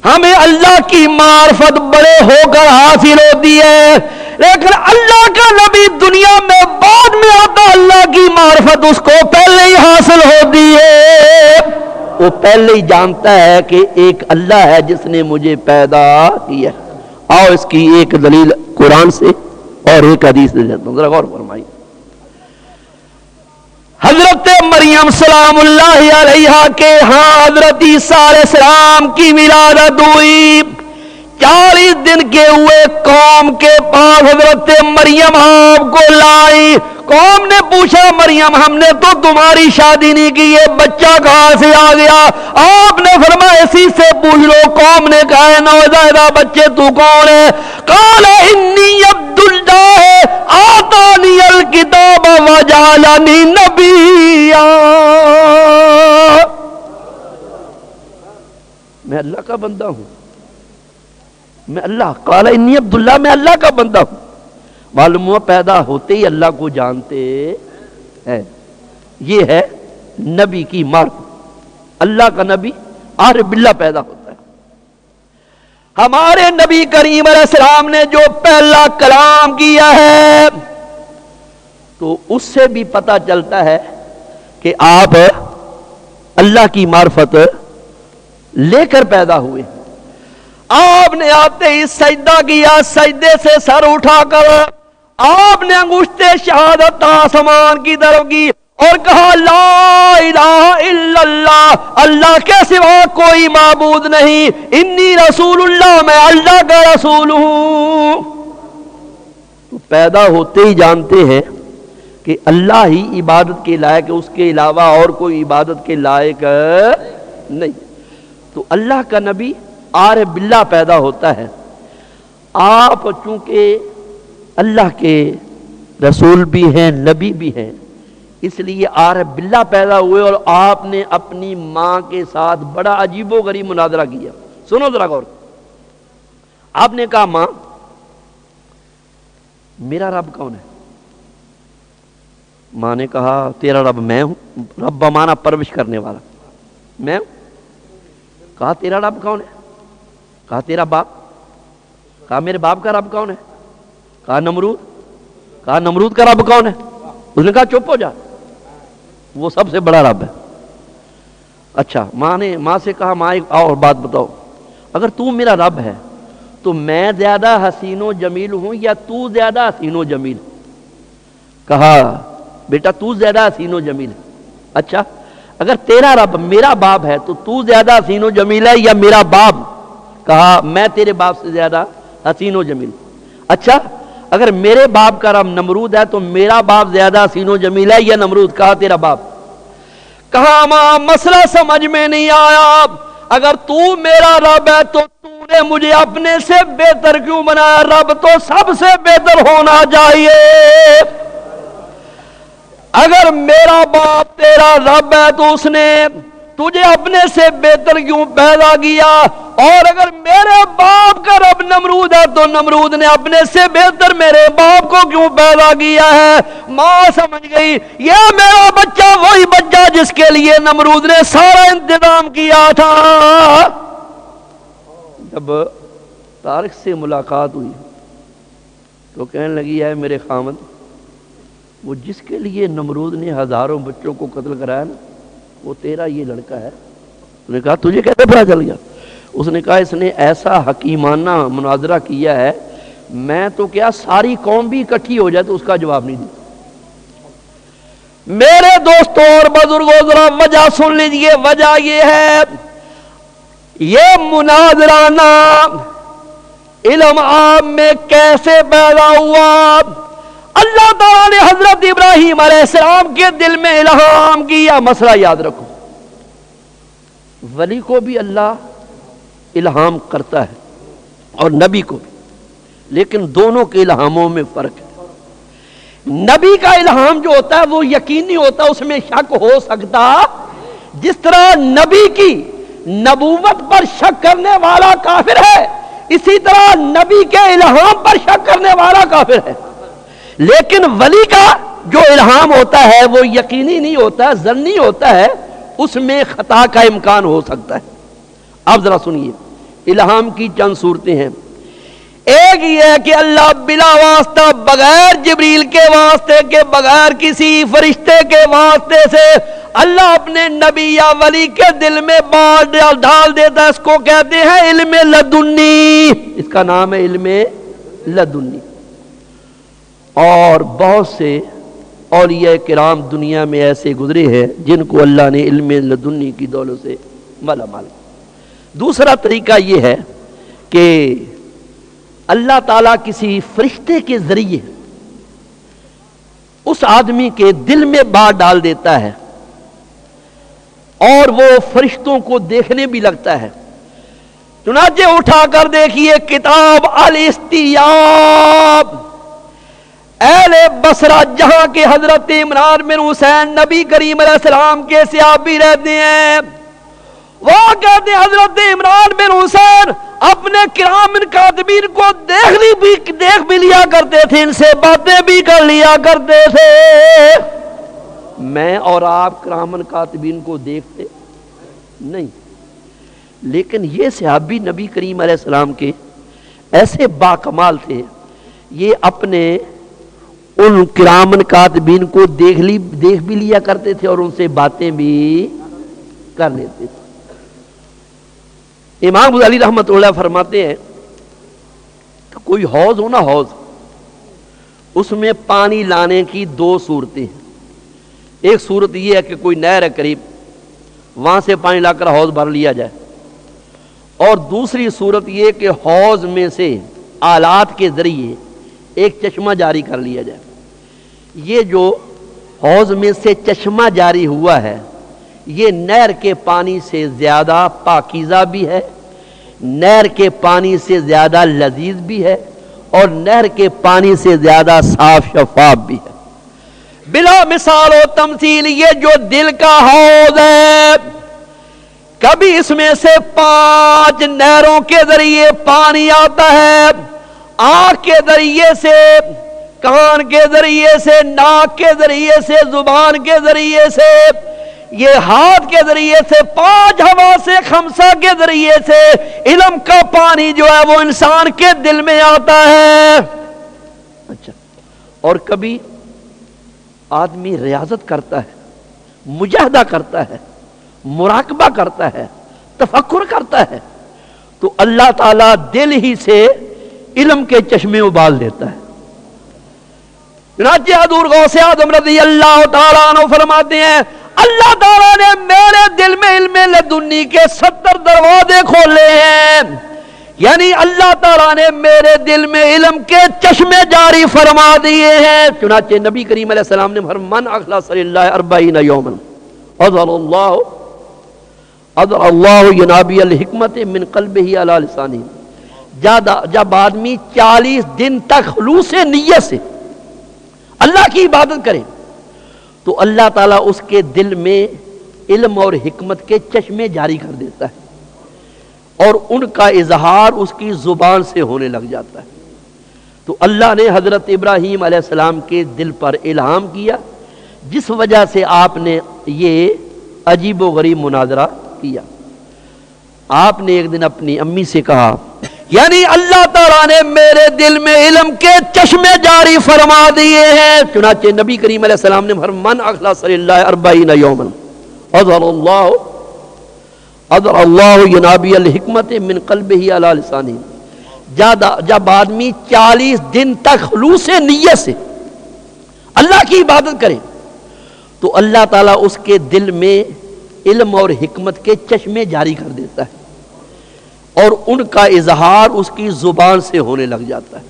ہمیں اللہ کی معرفت بڑے ہو کر حاصل ہوتی ہے، لیکن اللہ کا نبی دنیا میں بعد میں آتا، اللہ کی معرفت اس کو پہلے ہی حاصل ہوتی ہے۔ وہ پہلے ہی جانتا ہے کہ ایک اللہ ہے جس نے مجھے پیدا کیا۔ آؤ اس کی ایک دلیل قرآن سے اور ایک حدیث سے دیتا ہوں، ذرا غور فرمائیے۔ حضرت مریم سلام اللہ علیہا کے ہاں حضرت عیسیٰ علیہ السلام کی ولادت ہوئی۔ 40 دن کے ہوئے قوم کے پاس حضرت مریم آپ کو لائی۔ قوم نے پوچھا مریم ہم نے تو تمہاری شادی نہیں کی، یہ بچہ کہاں سے آ گیا؟ آپ نے فرمایا اسی سے پوچھ لو۔ قوم نے کہا نوزائیدہ بچے تو کون ہے؟ قال انی عبد اللہ آتانی الکتاب وجعلنی نبیا۔ میں اللہ کا بندہ ہوں، میں اللہ، قال انی عبد اللہ، میں اللہ کا بندہ ہوں۔ معلوم ہوا پیدا ہوتے ہی اللہ کو جانتے ہیں۔ یہ ہے نبی کی معرفت۔ اللہ کا نبی عارف باللہ پیدا ہوتا ہے۔ ہمارے نبی کریم علیہ السلام نے جو پہلا کلام کیا ہے تو اس سے بھی پتہ چلتا ہے کہ آپ اللہ کی معرفت لے کر پیدا ہوئے۔ آپ نے آتے ہی سجدہ کیا، سجدے سے سر اٹھا کر آپ نے انگشت شہادت آسمان کی طرف کی اور کہا لا الہ الا اللہ، اللہ کے سوا کوئی معبود نہیں، انی رسول اللہ، میں اللہ کا رسول ہوں۔ تو پیدا ہوتے ہی جانتے ہیں کہ اللہ ہی عبادت کے لائق ہے، اس کے علاوہ اور کوئی عبادت کے لائق نہیں۔ تو اللہ کا نبی عارف باللہ پیدا ہوتا ہے۔ آپ چونکہ اللہ کے رسول بھی ہیں، نبی بھی ہیں، اس لیے عارف باللہ پیدا ہوئے اور آپ نے اپنی ماں کے ساتھ بڑا عجیب و غریب مناظرہ کیا. سنو ذرا غور. آپ نے کہا ماں میرا رب کون ہے؟ ماں نے کہا تیرا رب میں ہوں. رب بمانا پرورش کرنے والا، میں ہوں. کہا تیرا رب کون ہے؟ کہا تیرا باپ. کہا میرے باپ کا رب کون ہے؟ کہا نمرود. کہا نمرود کا رب کون ہے؟ اس نے کہا چپ ہو جا، وہ سب سے بڑا رب ہے. اچھا ماں سے کہا ماں ایک اور بات بتاؤ، اگر تو میرا رب ہے تو میں زیادہ حسین و جمیل ہوں یا تو زیادہ حسین و جمیل؟ کہا بیٹا تو زیادہ حسین و جمیل ہے. اچھا اگر تیرا رب میرا باپ ہے تو زیادہ حسین و جمیل ہے یا میرا باپ؟ کہا میں تیرے باپ سے زیادہ حسین و جمیل. اچھا اگر میرے باپ کا رب نمرود ہے تو میرا باپ زیادہ حسین و جمیل ہے یا نمرود؟ کہا تیرا باپ. کہا ماں مسئلہ سمجھ میں نہیں آیا، اگر تو میرا رب ہے تو نے مجھے اپنے سے بہتر کیوں بنایا؟ رب تو سب سے بہتر ہونا چاہیے. اگر میرا باپ تیرا رب ہے تو اس نے تجھے اپنے سے بہتر کیوں پیدا کیا؟ اور اگر میرے باپ کا رب نمرود ہے تو نمرود نے اپنے سے بہتر میرے باپ کو کیوں پیدا کیا ہے؟ ماں سمجھ گئی یہ میرا بچہ وہی بچہ جس کے لیے نمرود نے سارا انتظام کیا تھا. جب طارق سے ملاقات ہوئی تو کہنے لگی ہے میرے خامد، وہ جس کے لیے نمرود نے ہزاروں بچوں کو قتل کرایا نا وہ تیرا یہ لڑکا ہے. اس نے کہا تجھے کیسے پتا چل گیا؟ اس نے کہا اس نے ایسا حکیمانہ مناظرہ کیا ہے میں تو کیا ساری قوم بھی اکٹھی ہو جائے تو اس کا جواب نہیں دی. میرے دوستوں اور بزرگوں ذرا وجہ سن لیجئے. وجہ یہ ہے یہ مناظرہ نا علم عام میں کیسے پیدا ہوا؟ اللہ تعالیٰ نے حضرت ابراہیم علیہ السلام کے دل میں الہام کیا. مسئلہ یاد رکھو، ولی کو بھی اللہ الہام کرتا ہے اور نبی کو بھی، لیکن دونوں کے الہاموں میں فرق ہے. نبی کا الہام جو ہوتا ہے وہ یقینی ہوتا ہے، اس میں شک ہو سکتا. جس طرح نبی کی نبوت پر شک کرنے والا کافر ہے، اسی طرح نبی کے الہام پر شک کرنے والا کافر ہے. لیکن ولی کا جو الہام ہوتا ہے وہ یقینی نہیں ہوتا، ظنی ہوتا ہے، اس میں خطا کا امکان ہو سکتا ہے. اب ذرا سنیے الہام کی چند صورتیں ہیں. ایک یہ ہے کہ اللہ بلا واسطہ، بغیر جبریل کے واسطے کے، بغیر کسی فرشتے کے واسطے سے اللہ اپنے نبی یا ولی کے دل میں بات ڈال دیتا ہے. اس کو کہتے ہیں علم لدنی، اس کا نام ہے علم لدنی. اور بہت سے اولیاء کرام دنیا میں ایسے گزرے ہیں جن کو اللہ نے علم لدنی کی دولت سے مالا مال. دوسرا طریقہ یہ ہے کہ اللہ تعالیٰ کسی فرشتے کے ذریعے اس آدمی کے دل میں بات ڈال دیتا ہے اور وہ فرشتوں کو دیکھنے بھی لگتا ہے. چنانچہ اٹھا کر دیکھیے کتاب الاستیاب، اہل بصرہ جہاں کے حضرت عمران بن حسین نبی کریم علیہ السلام کے صحابی رہتے ہیں، وہ کہتے ہیں حضرت عمران بن حسین اپنے کرام کاتبین کو دیکھ بھی لیا کرتے تھے، ان سے باتیں بھی کر لیا کرتے تھے. میں اور آپ کرام کاتبین کو دیکھتے نہیں، لیکن یہ صحابی نبی کریم علیہ السلام کے ایسے باکمال تھے، یہ اپنے ان کرام کاتبین کو دیکھ بھی لیا کرتے تھے اور ان سے باتیں بھی کر لیتے تھے. امام غزالی رحمۃ اللہ فرماتے ہیں کہ کوئی حوض ہو نا، حوض، اس میں پانی لانے کی دو صورتیں ہیں. ایک صورت یہ ہے کہ کوئی نہر ہے قریب، وہاں سے پانی لا کر حوض بھر لیا جائے، اور دوسری صورت یہ کہ حوض میں سے آلات کے ذریعے ایک چشمہ جاری کر لیا جائے. یہ جو حوض میں سے چشمہ جاری ہوا ہے یہ نہر کے پانی سے زیادہ پاکیزہ بھی ہے، نہر کے پانی سے زیادہ لذیذ بھی ہے، اور نہر کے پانی سے زیادہ صاف شفاف بھی ہے. بلا مثال و تمثیل یہ جو دل کا حوض ہے، کبھی اس میں سے 5 نہروں کے ذریعے پانی آتا ہے، آنکھ کے ذریعے سے، کان کے ذریعے سے، ناک کے ذریعے سے، زبان کے ذریعے سے، یہ ہاتھ کے ذریعے سے، 5 ہوا سے، 5 کے ذریعے سے علم کا پانی جو ہے وہ انسان کے دل میں آتا ہے۔ اچھا، اور کبھی آدمی ریاضت کرتا ہے، مجاہدہ کرتا ہے، مراقبہ کرتا ہے، تفکر کرتا ہے، تو اللہ تعالیٰ دل ہی سے علم کے چشمے ابال دیتا ہے۔ چنانچہ حضور غوث اعظم رضی اللہ تعالیٰ عنہ فرماتے ہیں اللہ تعالیٰ نے میرے دل میں علم لدنی کے 70 دروازے کھولے ہیں، یعنی اللہ تعالیٰ نے میرے دل میں علم کے چشمے جاری فرما دیے ہیں۔ چنانچہ نبی کریم علیہ السلام نے فرمایا من اخلص للہ 40 یوما اضر اللہ ینابی الحکمت من قلبہ علی لسانہ، جب آدمی 40 دن تک خلوص نیت سے اللہ کی عبادت کرے تو اللہ تعالیٰ اس کے دل میں علم اور حکمت کے چشمے جاری کر دیتا ہے اور ان کا اظہار اس کی زبان سے ہونے لگ جاتا ہے۔ تو اللہ نے حضرت ابراہیم علیہ السلام کے دل پر الہام کیا، جس وجہ سے آپ نے یہ عجیب و غریب مناظرہ کیا۔ آپ نے ایک دن اپنی امی سے کہا یعنی اللہ تعالیٰ نے میرے دل میں علم کے چشمے جاری فرما دیے ہیں۔ چنانچہ نبی کریم علیہ السلام نے فرمایا من اخلص للہ 40 یوما اضر اللہ ینابی الحکمت من قلبہ علی لسانہ، جب آدمی 40 دن تک خلوص نیت سے اللہ کی عبادت کرے تو اللہ تعالیٰ اس کے دل میں علم اور حکمت کے چشمے جاری کر دیتا ہے اور ان کا اظہار اس کی زبان سے ہونے لگ جاتا ہے۔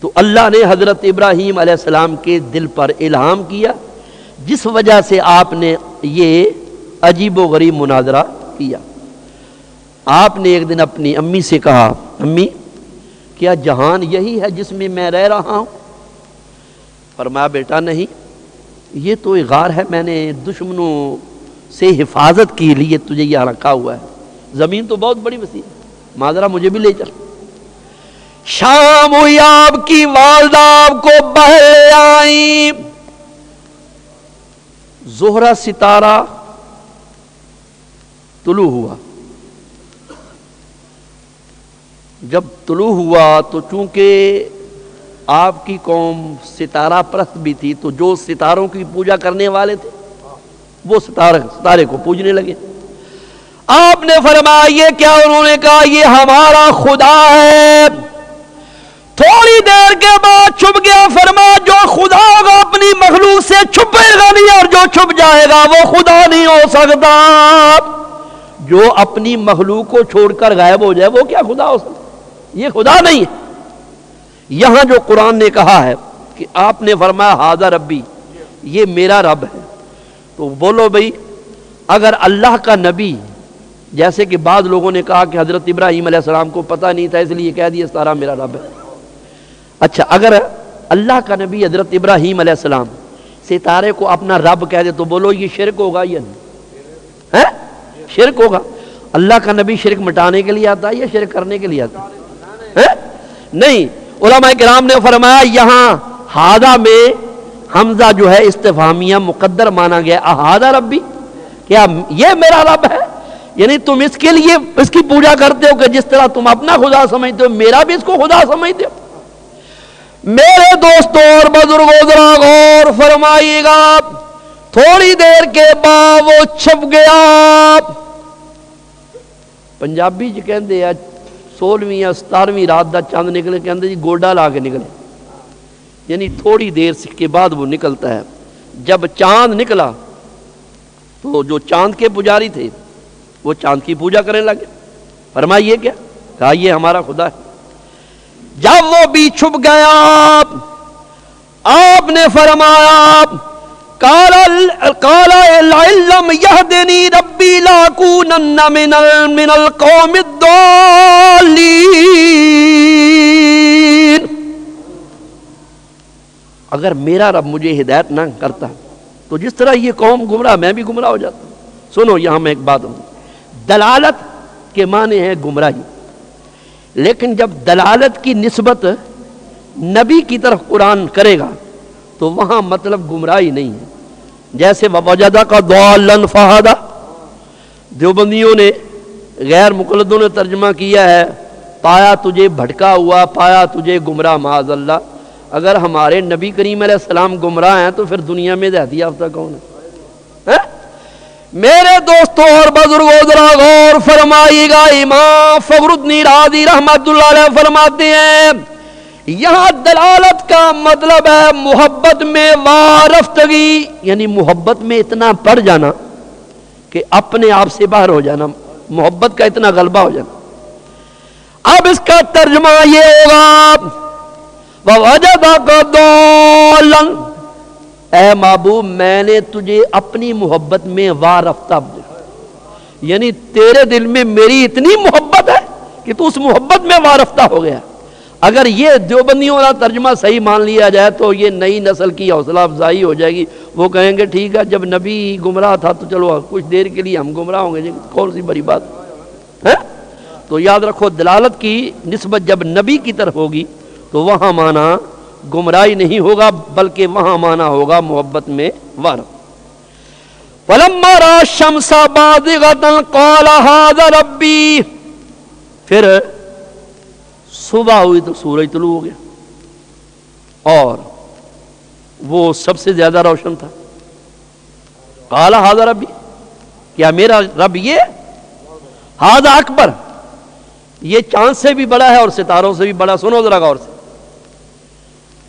تو اللہ نے حضرت ابراہیم علیہ السلام کے دل پر الہام کیا، جس وجہ سے آپ نے یہ عجیب و غریب مناظرہ کیا۔ آپ نے ایک دن اپنی امی سے کہا امی کیا جہان یہی ہے جس میں میں رہ رہا ہوں؟ فرمایا بیٹا نہیں، یہ تو ایک غار ہے، میں نے دشمنوں سے حفاظت کے لیے تجھے یہاں رکھا ہوا ہے، زمین تو بہت بڑی وسیع ہے، معذرہ مجھے بھی لے چل۔ شام ہوئی، آپ کی والدہ آپ کو بہلے آئیں، زہرہ ستارہ طلوع ہوا۔ جب طلوع ہوا تو چونکہ آپ کی قوم ستارہ پرست بھی تھی، تو جو ستاروں کی پوجا کرنے والے تھے وہ ستارے کو پوجنے لگے۔ آپ نے فرمایا یہ کیا؟ انہوں نے کہا یہ ہمارا خدا ہے۔ تھوڑی دیر کے بعد چھپ گیا، فرمایا جو خدا ہوگا اپنی مخلوق سے چھپے گا نہیں، اور جو چھپ جائے گا وہ خدا نہیں ہو سکتا۔ جو اپنی مخلوق کو چھوڑ کر غائب ہو جائے وہ کیا خدا ہو سکتا؟ یہ خدا نہیں ہے۔ یہاں جو قرآن نے کہا ہے کہ آپ نے فرمایا ھذا ربی، یہ میرا رب ہے، تو بولو بھئی اگر اللہ کا نبی، جیسے کہ بعض لوگوں نے کہا کہ حضرت ابراہیم علیہ السلام کو پتہ نہیں تھا اس لیے کہہ دیا ستارہ میرا رب ہے۔ اچھا، اگر اللہ کا نبی حضرت ابراہیم علیہ السلام ستارے کو اپنا رب کہہ دے تو بولو یہ شرک ہوگا یا نہیں؟ شرک ہوگا۔ اللہ کا نبی شرک مٹانے کے لیے آتا ہے یا شرک کرنے کے لیے آتا ہے؟ نہیں۔ علماء کرام نے فرمایا یہاں ھذا میں حمزہ جو ہے استفہامیہ مقدر مانا گیا، ھذا ربی، کیا یہ میرا رب ہے؟ یعنی تم اس کے لیے اس کی پوجا کرتے ہو کہ جس طرح تم اپنا خدا سمجھتے ہو میرا بھی اس کو خدا سمجھتے ہو۔ میرے دوستوں اور بزرگوں ذرا غور فرمائیے گا، تھوڑی دیر کے بعد وہ چھپ گیا۔ پنجابی جی کہندے ہیں 16ویں یا 17ویں رات دا چاند نکلے، کہندے جی گوڈا لا کے نکلے، یعنی تھوڑی دیر کے بعد وہ نکلتا ہے۔ جب چاند نکلا تو جو چاند کے پجاری تھے وہ چاند کی پوجا کرنے لگے۔ فرمایا یہ کیا؟ کہا یہ ہمارا خدا ہے۔ جب وہ بھی چھپ گیا آپ نے فرمایا قال لم يهدني ربي لاكونن من القوم الضالين۔ اگر میرا رب مجھے ہدایت نہ کرتا تو جس طرح یہ قوم گمراہ میں بھی گمراہ ہو جاتا. سنو یہاں میں ایک بات ہوں, دلالت کے معنی ہے گمراہی, لیکن جب دلالت کی نسبت نبی کی طرف قرآن کرے گا تو وہاں مطلب گمراہی نہیں ہے. جیسے وَوَجَدَكَ ضَالًّا فَهَدَى, دیوبندیوں نے غیر مقلدوں نے ترجمہ کیا ہے پایا تجھے بھٹکا ہوا, پایا تجھے گمراہ. معاذ اللہ, اگر ہمارے نبی کریم علیہ السلام گمراہ ہیں تو پھر دنیا میں ہدایت یافتہ کون ہے؟ میرے دوستوں اور بزرگوں ذرا غور فرمائیے گا. امام فخر الدین رازی رحمت اللہ علیہ فرماتے ہیں یہاں دلالت کا مطلب ہے محبت میں وارفتگی, یعنی محبت میں اتنا پڑ جانا کہ اپنے آپ سے باہر ہو جانا, محبت کا اتنا غلبہ ہو جانا. اب اس کا ترجمہ یہ ہوگا وَوَجَدَكَ ضَالًّا, اے محبوب میں نے تجھے اپنی محبت میں وارفتہ, یعنی تیرے دل میں میری اتنی محبت ہے کہ تو اس محبت میں وارفتہ ہو گیا. اگر یہ دیوبندیوں والا ترجمہ صحیح مان لیا جائے تو یہ نئی نسل کی حوصلہ افزائی ہو جائے گی. وہ کہیں گے ٹھیک ہے جب نبی گمراہ تھا تو چلو کچھ دیر کے لیے ہم گمراہ ہوں گے, کون سی بڑی بات ہے. تو یاد رکھو دلالت کی نسبت جب نبی کی طرف ہوگی تو وہاں معنی گمراہی نہیں ہوگا بلکہ وہاں معنی ہوگا محبت میں وارف. فَلَمَّا رَأَى الشَّمْسَ بَازِغَةً قَالَ هَذَا رَبِّي, پھر صبح ہوئی تو سورج طلوع ہو گیا اور وہ سب سے زیادہ روشن تھا. قال هذا ربی, کیا میرا رب یہ هذا اکبر, یہ چاند سے بھی بڑا ہے اور ستاروں سے بھی بڑا. سنو ذرا غور سے,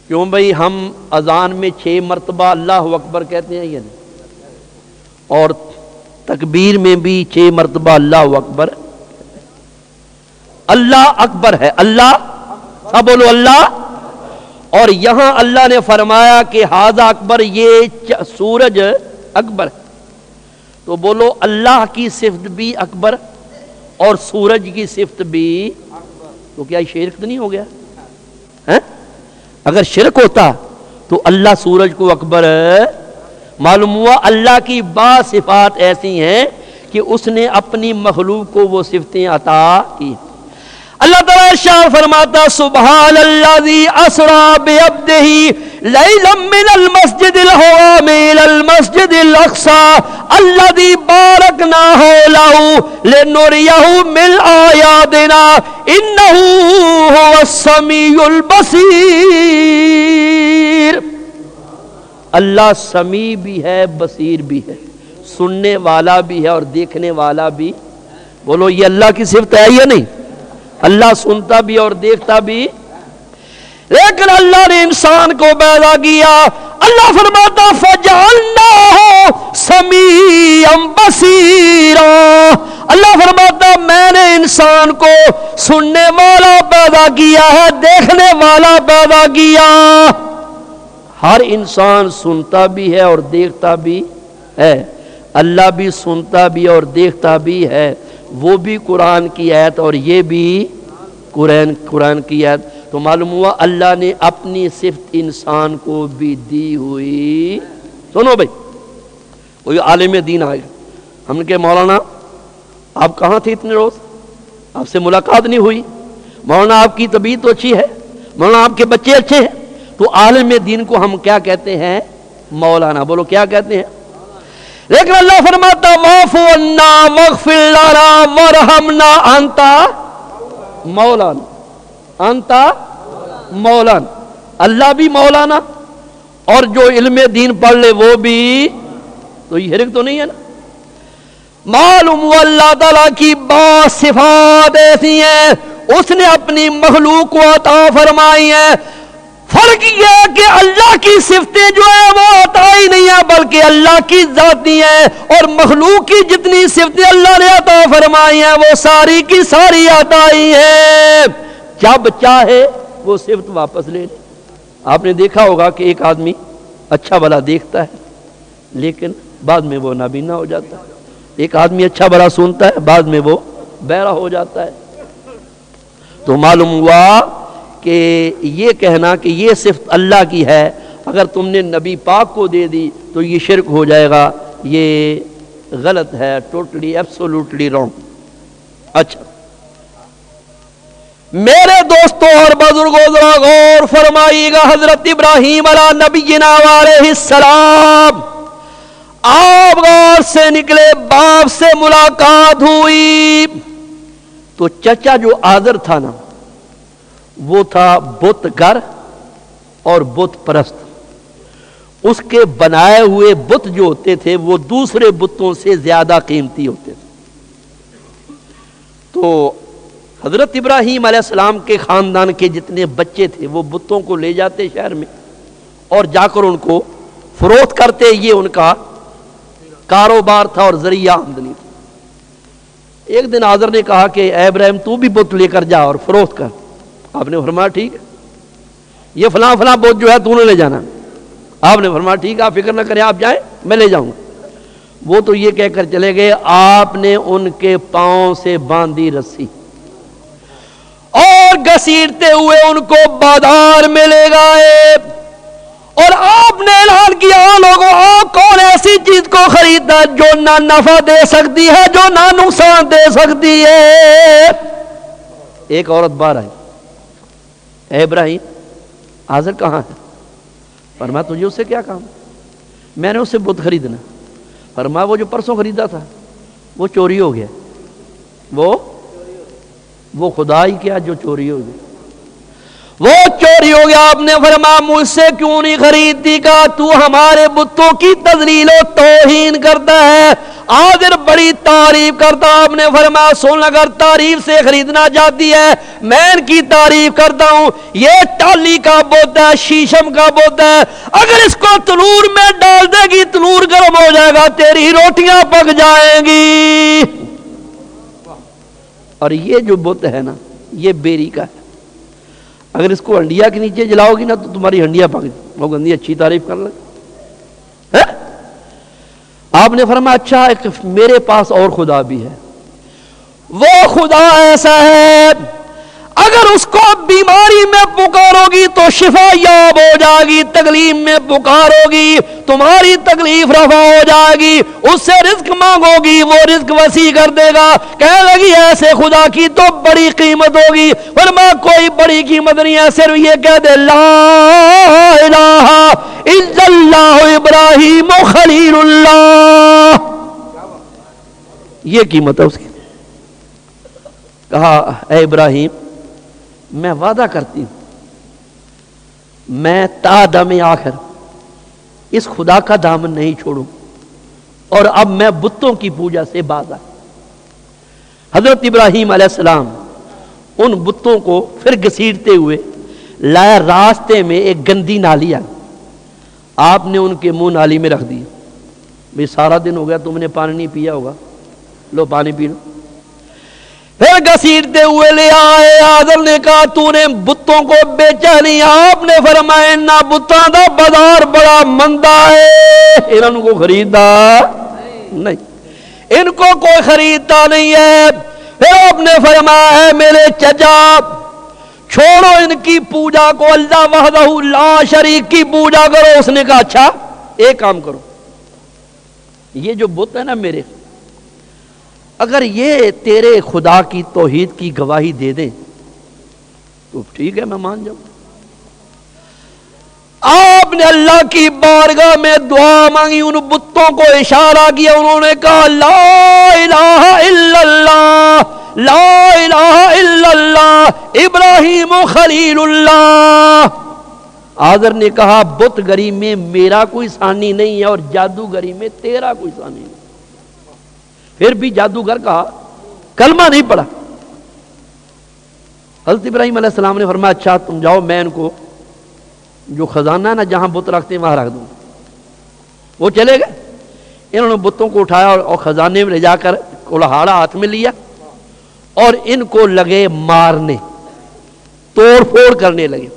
کیوں بھائی ہم اذان میں 6 مرتبہ اللہ اکبر کہتے ہیں یہ نہیں, اور تکبیر میں بھی 6 مرتبہ اللہ اکبر. اللہ اکبر ہے, اللہ سب بولو اللہ. اور یہاں اللہ نے فرمایا کہ ہاذا اکبر, یہ سورج اکبر ہے. تو بولو اللہ کی صفت بھی اکبر اور سورج کی صفت بھی, تو کیا شرک نہیں ہو گیا؟ اگر شرک ہوتا تو اللہ سورج کو اکبر, معلوم ہوا اللہ کی بعض صفات ایسی ہیں کہ اس نے اپنی مخلوق کو وہ صفتیں عطا کی. اللہ تعالیٰ ارشاد فرماتا سبحان الذی اسری بعبدہ لیلا من المسجد الحرام الی المسجد الاقصی الذی بارکنا حولہ لنریہ من آیاتنا انہ هو السمیع البصیر. اللہ سمیع بھی ہے, بصیر بھی ہے, سننے والا بھی ہے اور دیکھنے والا بھی. بولو یہ اللہ کی صفت ہے یا نہیں؟ اللہ سنتا بھی اور دیکھتا بھی. لیکن اللہ نے انسان کو پیدا کیا, اللہ فرماتا فَجَعَلْنَاهُ سَمِيعًا بَصِيرًا, اللہ فرماتا میں نے انسان کو سننے والا پیدا کیا ہے, دیکھنے والا پیدا کیا. ہر انسان سنتا بھی ہے اور دیکھتا بھی ہے, اللہ بھی سنتا بھی اور دیکھتا بھی ہے. وہ بھی قرآن کی آیت اور یہ بھی قرآن کی آیت. تو معلوم ہوا اللہ نے اپنی صفت انسان کو بھی دی ہوئی. سنو بھائی, کوئی عالم دین آئے گا, ہم نے کہا مولانا آپ کہاں تھے اتنے روز, آپ سے ملاقات نہیں ہوئی, مولانا آپ کی طبیعت تو اچھی ہے, مولانا آپ کے بچے اچھے ہیں. تو عالم دین کو ہم کیا کہتے ہیں؟ مولانا. بولو کیا کہتے ہیں؟ لیکن اللہ فرماتا واعف عنا واغفر لنا وارحمنا انت مولانا, انت مولانا. اللہ بھی مولانا اور جو علم دین پڑھ لے وہ بھی, تو یہ شرک تو نہیں ہے نا. معلوم اللہ تعالیٰ کی بعض صفات ایسی ہیں اس نے اپنی مخلوق کو عطا فرمائی ہیں. فرق یہ ہے کہ اللہ کی صفتیں جو ہیں وہ عطائی نہیں ہیں بلکہ اللہ کی ذاتی ہیں, اور مخلوق کی جتنی صفتیں اللہ نے عطا فرمائی ہیں وہ ساری کی ساری عطائی ہیں. جب چاہے وہ صفت واپس لے لے. آپ نے دیکھا ہوگا کہ ایک آدمی اچھا بھلا دیکھتا ہے لیکن بعد میں وہ نابینا ہو جاتا ہے, ایک آدمی اچھا بھلا سنتا ہے بعد میں وہ بہرا ہو جاتا ہے. تو معلوم ہوا کہ یہ کہنا کہ یہ صفت اللہ کی ہے اگر تم نے نبی پاک کو دے دی تو یہ شرک ہو جائے گا، یہ غلط ہے، ٹوٹلی ایبسولوٹلی رانگ۔ اچھا میرے دوستوں اور بزرگوں ذرا غور فرمائیے گا، حضرت ابراہیم علیہ نبینا علیہ السلام آپ غار سے نکلے، باپ سے ملاقات ہوئی تو چچا جو آذر تھا نا وہ تھا بت گر اور بت پرست، اس کے بنائے ہوئے بت جو ہوتے تھے وہ دوسرے بتوں سے زیادہ قیمتی ہوتے تھے۔ تو حضرت ابراہیم علیہ السلام کے خاندان کے جتنے بچے تھے وہ بتوں کو لے جاتے شہر میں اور جا کر ان کو فروخت کرتے، یہ ان کا کاروبار تھا اور ذریعہ آمدنی تھا۔ ایک دن آذر نے کہا کہ اے ابراہیم تو بھی بت لے کر جا اور فروخت کر۔ آپ نے فرمایا ٹھیک ہے، یہ فلاں فلاں بت جو ہے تو نے لے جانا۔ آپ نے فرمایا ٹھیک ہے، آپ فکر نہ کریں، آپ جائیں میں لے جاؤں گا۔ وہ تو یہ کہہ کر چلے گئے، آپ نے ان کے پاؤں سے باندھی رسی اور گھسیٹتے ہوئے ان کو بازار میں لے گئے اور آپ نے اعلان کیا لوگوں آپ کون ایسی چیز کو خریدا جو نہ نفع دے سکتی ہے جو نہ نقصان دے سکتی ہے۔ ایک عورت باہر آئی، اے ابراہیم آذر کہاں ہے؟ فرمایا تجھے اس سے کیا کام؟ میں نے اس سے بت خریدنا۔ فرمایا وہ جو پرسوں خریدا تھا وہ چوری ہو گیا، وہ خدا ہی کیا جو چوری ہو گیا، وہ چوری ہو گیا۔ آپ نے فرمایا مجھ سے کیوں نہیں خریدتی؟ کا تو ہمارے بتوں کی تذلیل و توہین کرتا ہے۔ آذر بڑی تعریف کرتا۔ آپ نے فرمایا سن اگر تعریف سے خریدنا چاہتی ہے میں ان کی تعریف کرتا ہوں، یہ ٹالی کا بت ہے، شیشم کا بت ہے، اگر اس کو تنور میں ڈال دے گی تنور گرم ہو جائے گا، تیری روٹیاں پک جائیں گی۔ اور یہ جو بت ہے نا یہ بیری کا ہے، اگر اس کو ہنڈیا کے نیچے جلاؤ گی نا تو تمہاری ہنڈیا پک جائے۔ وہ گندی اچھی تعریف کر لگے۔ آپ نے فرمایا اچھا ایک میرے پاس اور خدا بھی ہے، وہ خدا ایسا ہے اگر اس کو بیماری میں پکارو گی تو شفا یاب ہو جائے گی، تکلیف میں پکارو گی تمہاری تکلیف رفع ہو جائے گی، اس سے رزق مانگو گی وہ رزق وسیع کر دے گا۔ کہنے لگی ایسے خدا کی تو بڑی قیمت ہوگی۔ فرمایا کوئی بڑی قیمت نہیں ہے، صرف یہ کہہ دے لا الہ الا اللہ ابراہیم خلیل اللہ، یہ قیمت ہے اس کی۔ کہا اے ابراہیم میں وعدہ کرتی ہوں میں تا دم آخر اس خدا کا دامن نہیں چھوڑوں اور اب میں بتوں کی پوجا سے باز آ۔ حضرت ابراہیم علیہ السلام ان بتوں کو پھر گھسیٹتے ہوئے لایا، راستے میں ایک گندی نالی آئی، آپ نے ان کے منہ نالی میں رکھ دی۔ بھئی سارا دن ہو گیا تم نے پانی نہیں پیا ہوگا، لو پانی پی لو۔ پھر گھسیٹتے ہوئے لے آئے، آذر نے کہا تو نے بتوں کو بیچا نہیں؟ آپ نے فرمایا نہ بتاں دا بازار بڑا مندہ ہے، انہوں کو خریدا نہیں، ان کو کوئی خریدتا نہیں ہے۔ پھر آپ نے فرمایا ہے میرے چچا چھوڑو ان کی پوجا کو، اللہ وحدہ لا شریک کی پوجا کرو۔ اس نے کہا اچھا ایک کام کرو، یہ جو بت ہے نا میرے، اگر یہ تیرے خدا کی توحید کی گواہی دے دیں تو ٹھیک ہے میں مان جاؤں۔ آپ نے اللہ کی بارگاہ میں دعا مانگی، ان بتوں کو اشارہ کیا، انہوں نے کہا لا الہ الا اللہ، لا الہ الا اللہ ابراہیم خلیل اللہ۔ آذر نے کہا بت گری میں میرا کوئی ثانی نہیں ہے اور جادوگری میں تیرا کوئی ثانی نہیں۔ پھر بھی جادوگر کہا کلمہ نہیں پڑا۔ حضرت ابراہیم علیہ السلام نے فرمایا اچھا تم جاؤ، میں ان کو جو خزانہ ہے نا جہاں بت رکھتے ہیں وہاں رکھ دوں۔ وہ چلے گئے، انہوں نے بتوں کو اٹھایا اور خزانے میں لے جا کر کلہاڑا ہاتھ میں لیا اور ان کو لگے مارنے، توڑ پھوڑ کرنے لگے۔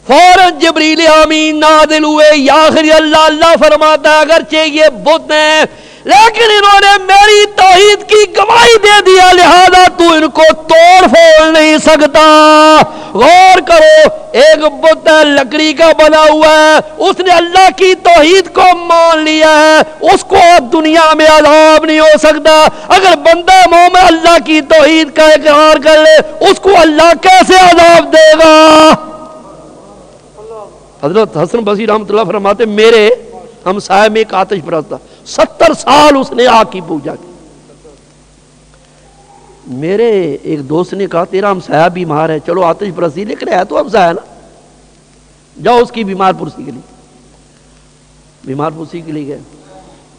فوراً جبریل امین نازل ہوئے، یا آخری اللہ اللہ فرماتا ہے اگرچہ یہ بت ہیں لیکن انہوں نے میری توحید کی گواہی دے دیا، لہذا تو ان کو توڑ پھوڑ نہیں سکتا۔ غور کرو ایک بت ہے لکڑی کا بنا ہوا ہے، اس نے اللہ کی توحید کو مان لیا ہے، اس کو دنیا میں عذاب نہیں ہو سکتا۔ اگر بندہ مومن اللہ کی توحید کا اقرار کر لے، اس کو اللہ کیسے عذاب دے گا؟ حضرت حسن بصری رحمۃ اللہ فرماتے میرے ہمسائے میں ایک آتش پرست تھا، 70 سال اس نے آگ کی پوجا کی۔ میرے ایک دوست نے کہا تیرا ہمسایہ بیمار ہے، چلو آتش پرستی لیکن ہے تو ہمسایہ نا، جاؤ اس کی بیمار پرسی کے لیے۔ بیمار پرسی کے لیے گئے،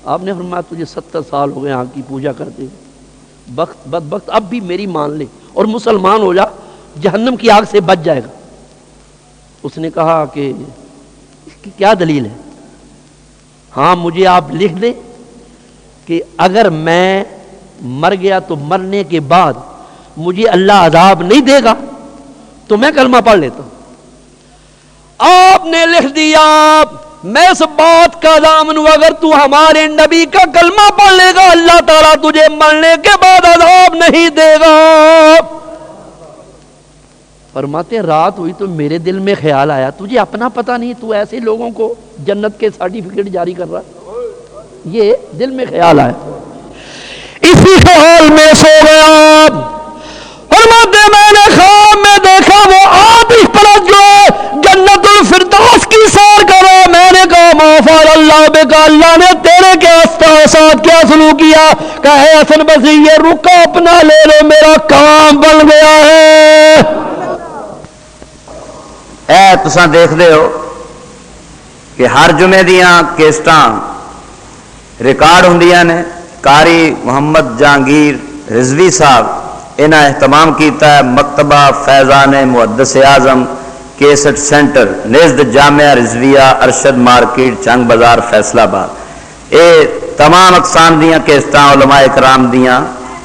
آپ نے فرمایا تجھے 70 سال ہو گئے آگ کی پوجا کرتے ہوئے، بدبخت اب بھی میری مان لے اور مسلمان ہو جا، جہنم کی آگ سے بچ جائے گا۔ اس نے کہا کہ اس کی کیا دلیل ہے؟ ہاں مجھے آپ لکھ دیں کہ اگر میں مر گیا تو مرنے کے بعد مجھے اللہ عذاب نہیں دے گا تو میں کلمہ پڑھ لیتا ہوں۔ آپ نے لکھ دیا میں اس بات کا ضامن ہوں اگر تو ہمارے نبی کا کلمہ پڑھ لے گا اللہ تعالیٰ تجھے مرنے کے بعد عذاب نہیں دے گا۔ فرماتے ہیں رات ہوئی تو میرے دل میں خیال آیا تجھے اپنا پتہ نہیں تو ایسے لوگوں کو جنت کے سرٹیفکیٹ جاری کر رہا، یہ دل میں خیال آیا، اسی خیال میں سو گیا۔ فرماتے میں نے خواب میں دیکھا وہ آتش پرست جو جنت الفردوس کی سیر کرو، میں نے کہا ما فعل اللہ بک، اللہ نے تیرے کے ساتھ کیا سلوک کیا؟ کہے حسن بصری یہ رکا اپنا لے لو میرا کام بن گیا ہے۔ اے تساں دیکھ دے ہو کہ ہر جمعے دیاں کیسٹاں ریکارڈ ہوندیاں نے، قاری محمد جہانگیر رضوی صاحب انہاں اہتمام کیتا ہے، مکتبہ فیضان محدث اعظم کیسٹ سینٹر نزد جامعہ رضویہ ارشد مارکیٹ چنگ بازار فیصلہ آباد، اے تمام اقسام دیاں کیسٹاں علماء اکرام دیاں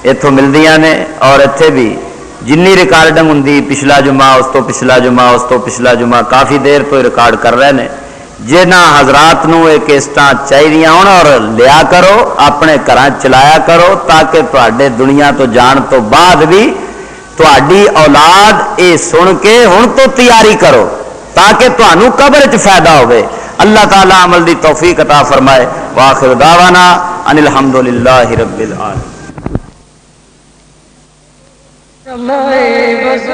اتوں ملدیاں نے، اور اتھے بھی جنی ریکارڈنگ ہوندی پچھلا جمعہ اس تو پچھلا جمعہ اس تو پچھلا جمعہ کافی دیر تو ریکارڈ کر رہے ہیں۔ جنہاں حضرات نو یہ کیسٹاں چاہیے ہون اور لیا کرو اپنے گھراں چلایا کرو تاکہ تواڈے دنیا تو جان تو بعد بھی تواڈی اولاد اے سن کے ہن تو تیاری کرو تاکہ تانوں قبر وچ فائدہ ہوے۔ اللہ تعالی عمل دی توفیق عطا فرمائے۔ واخر دعوانا ان الحمدللہ رب العالمین۔ بس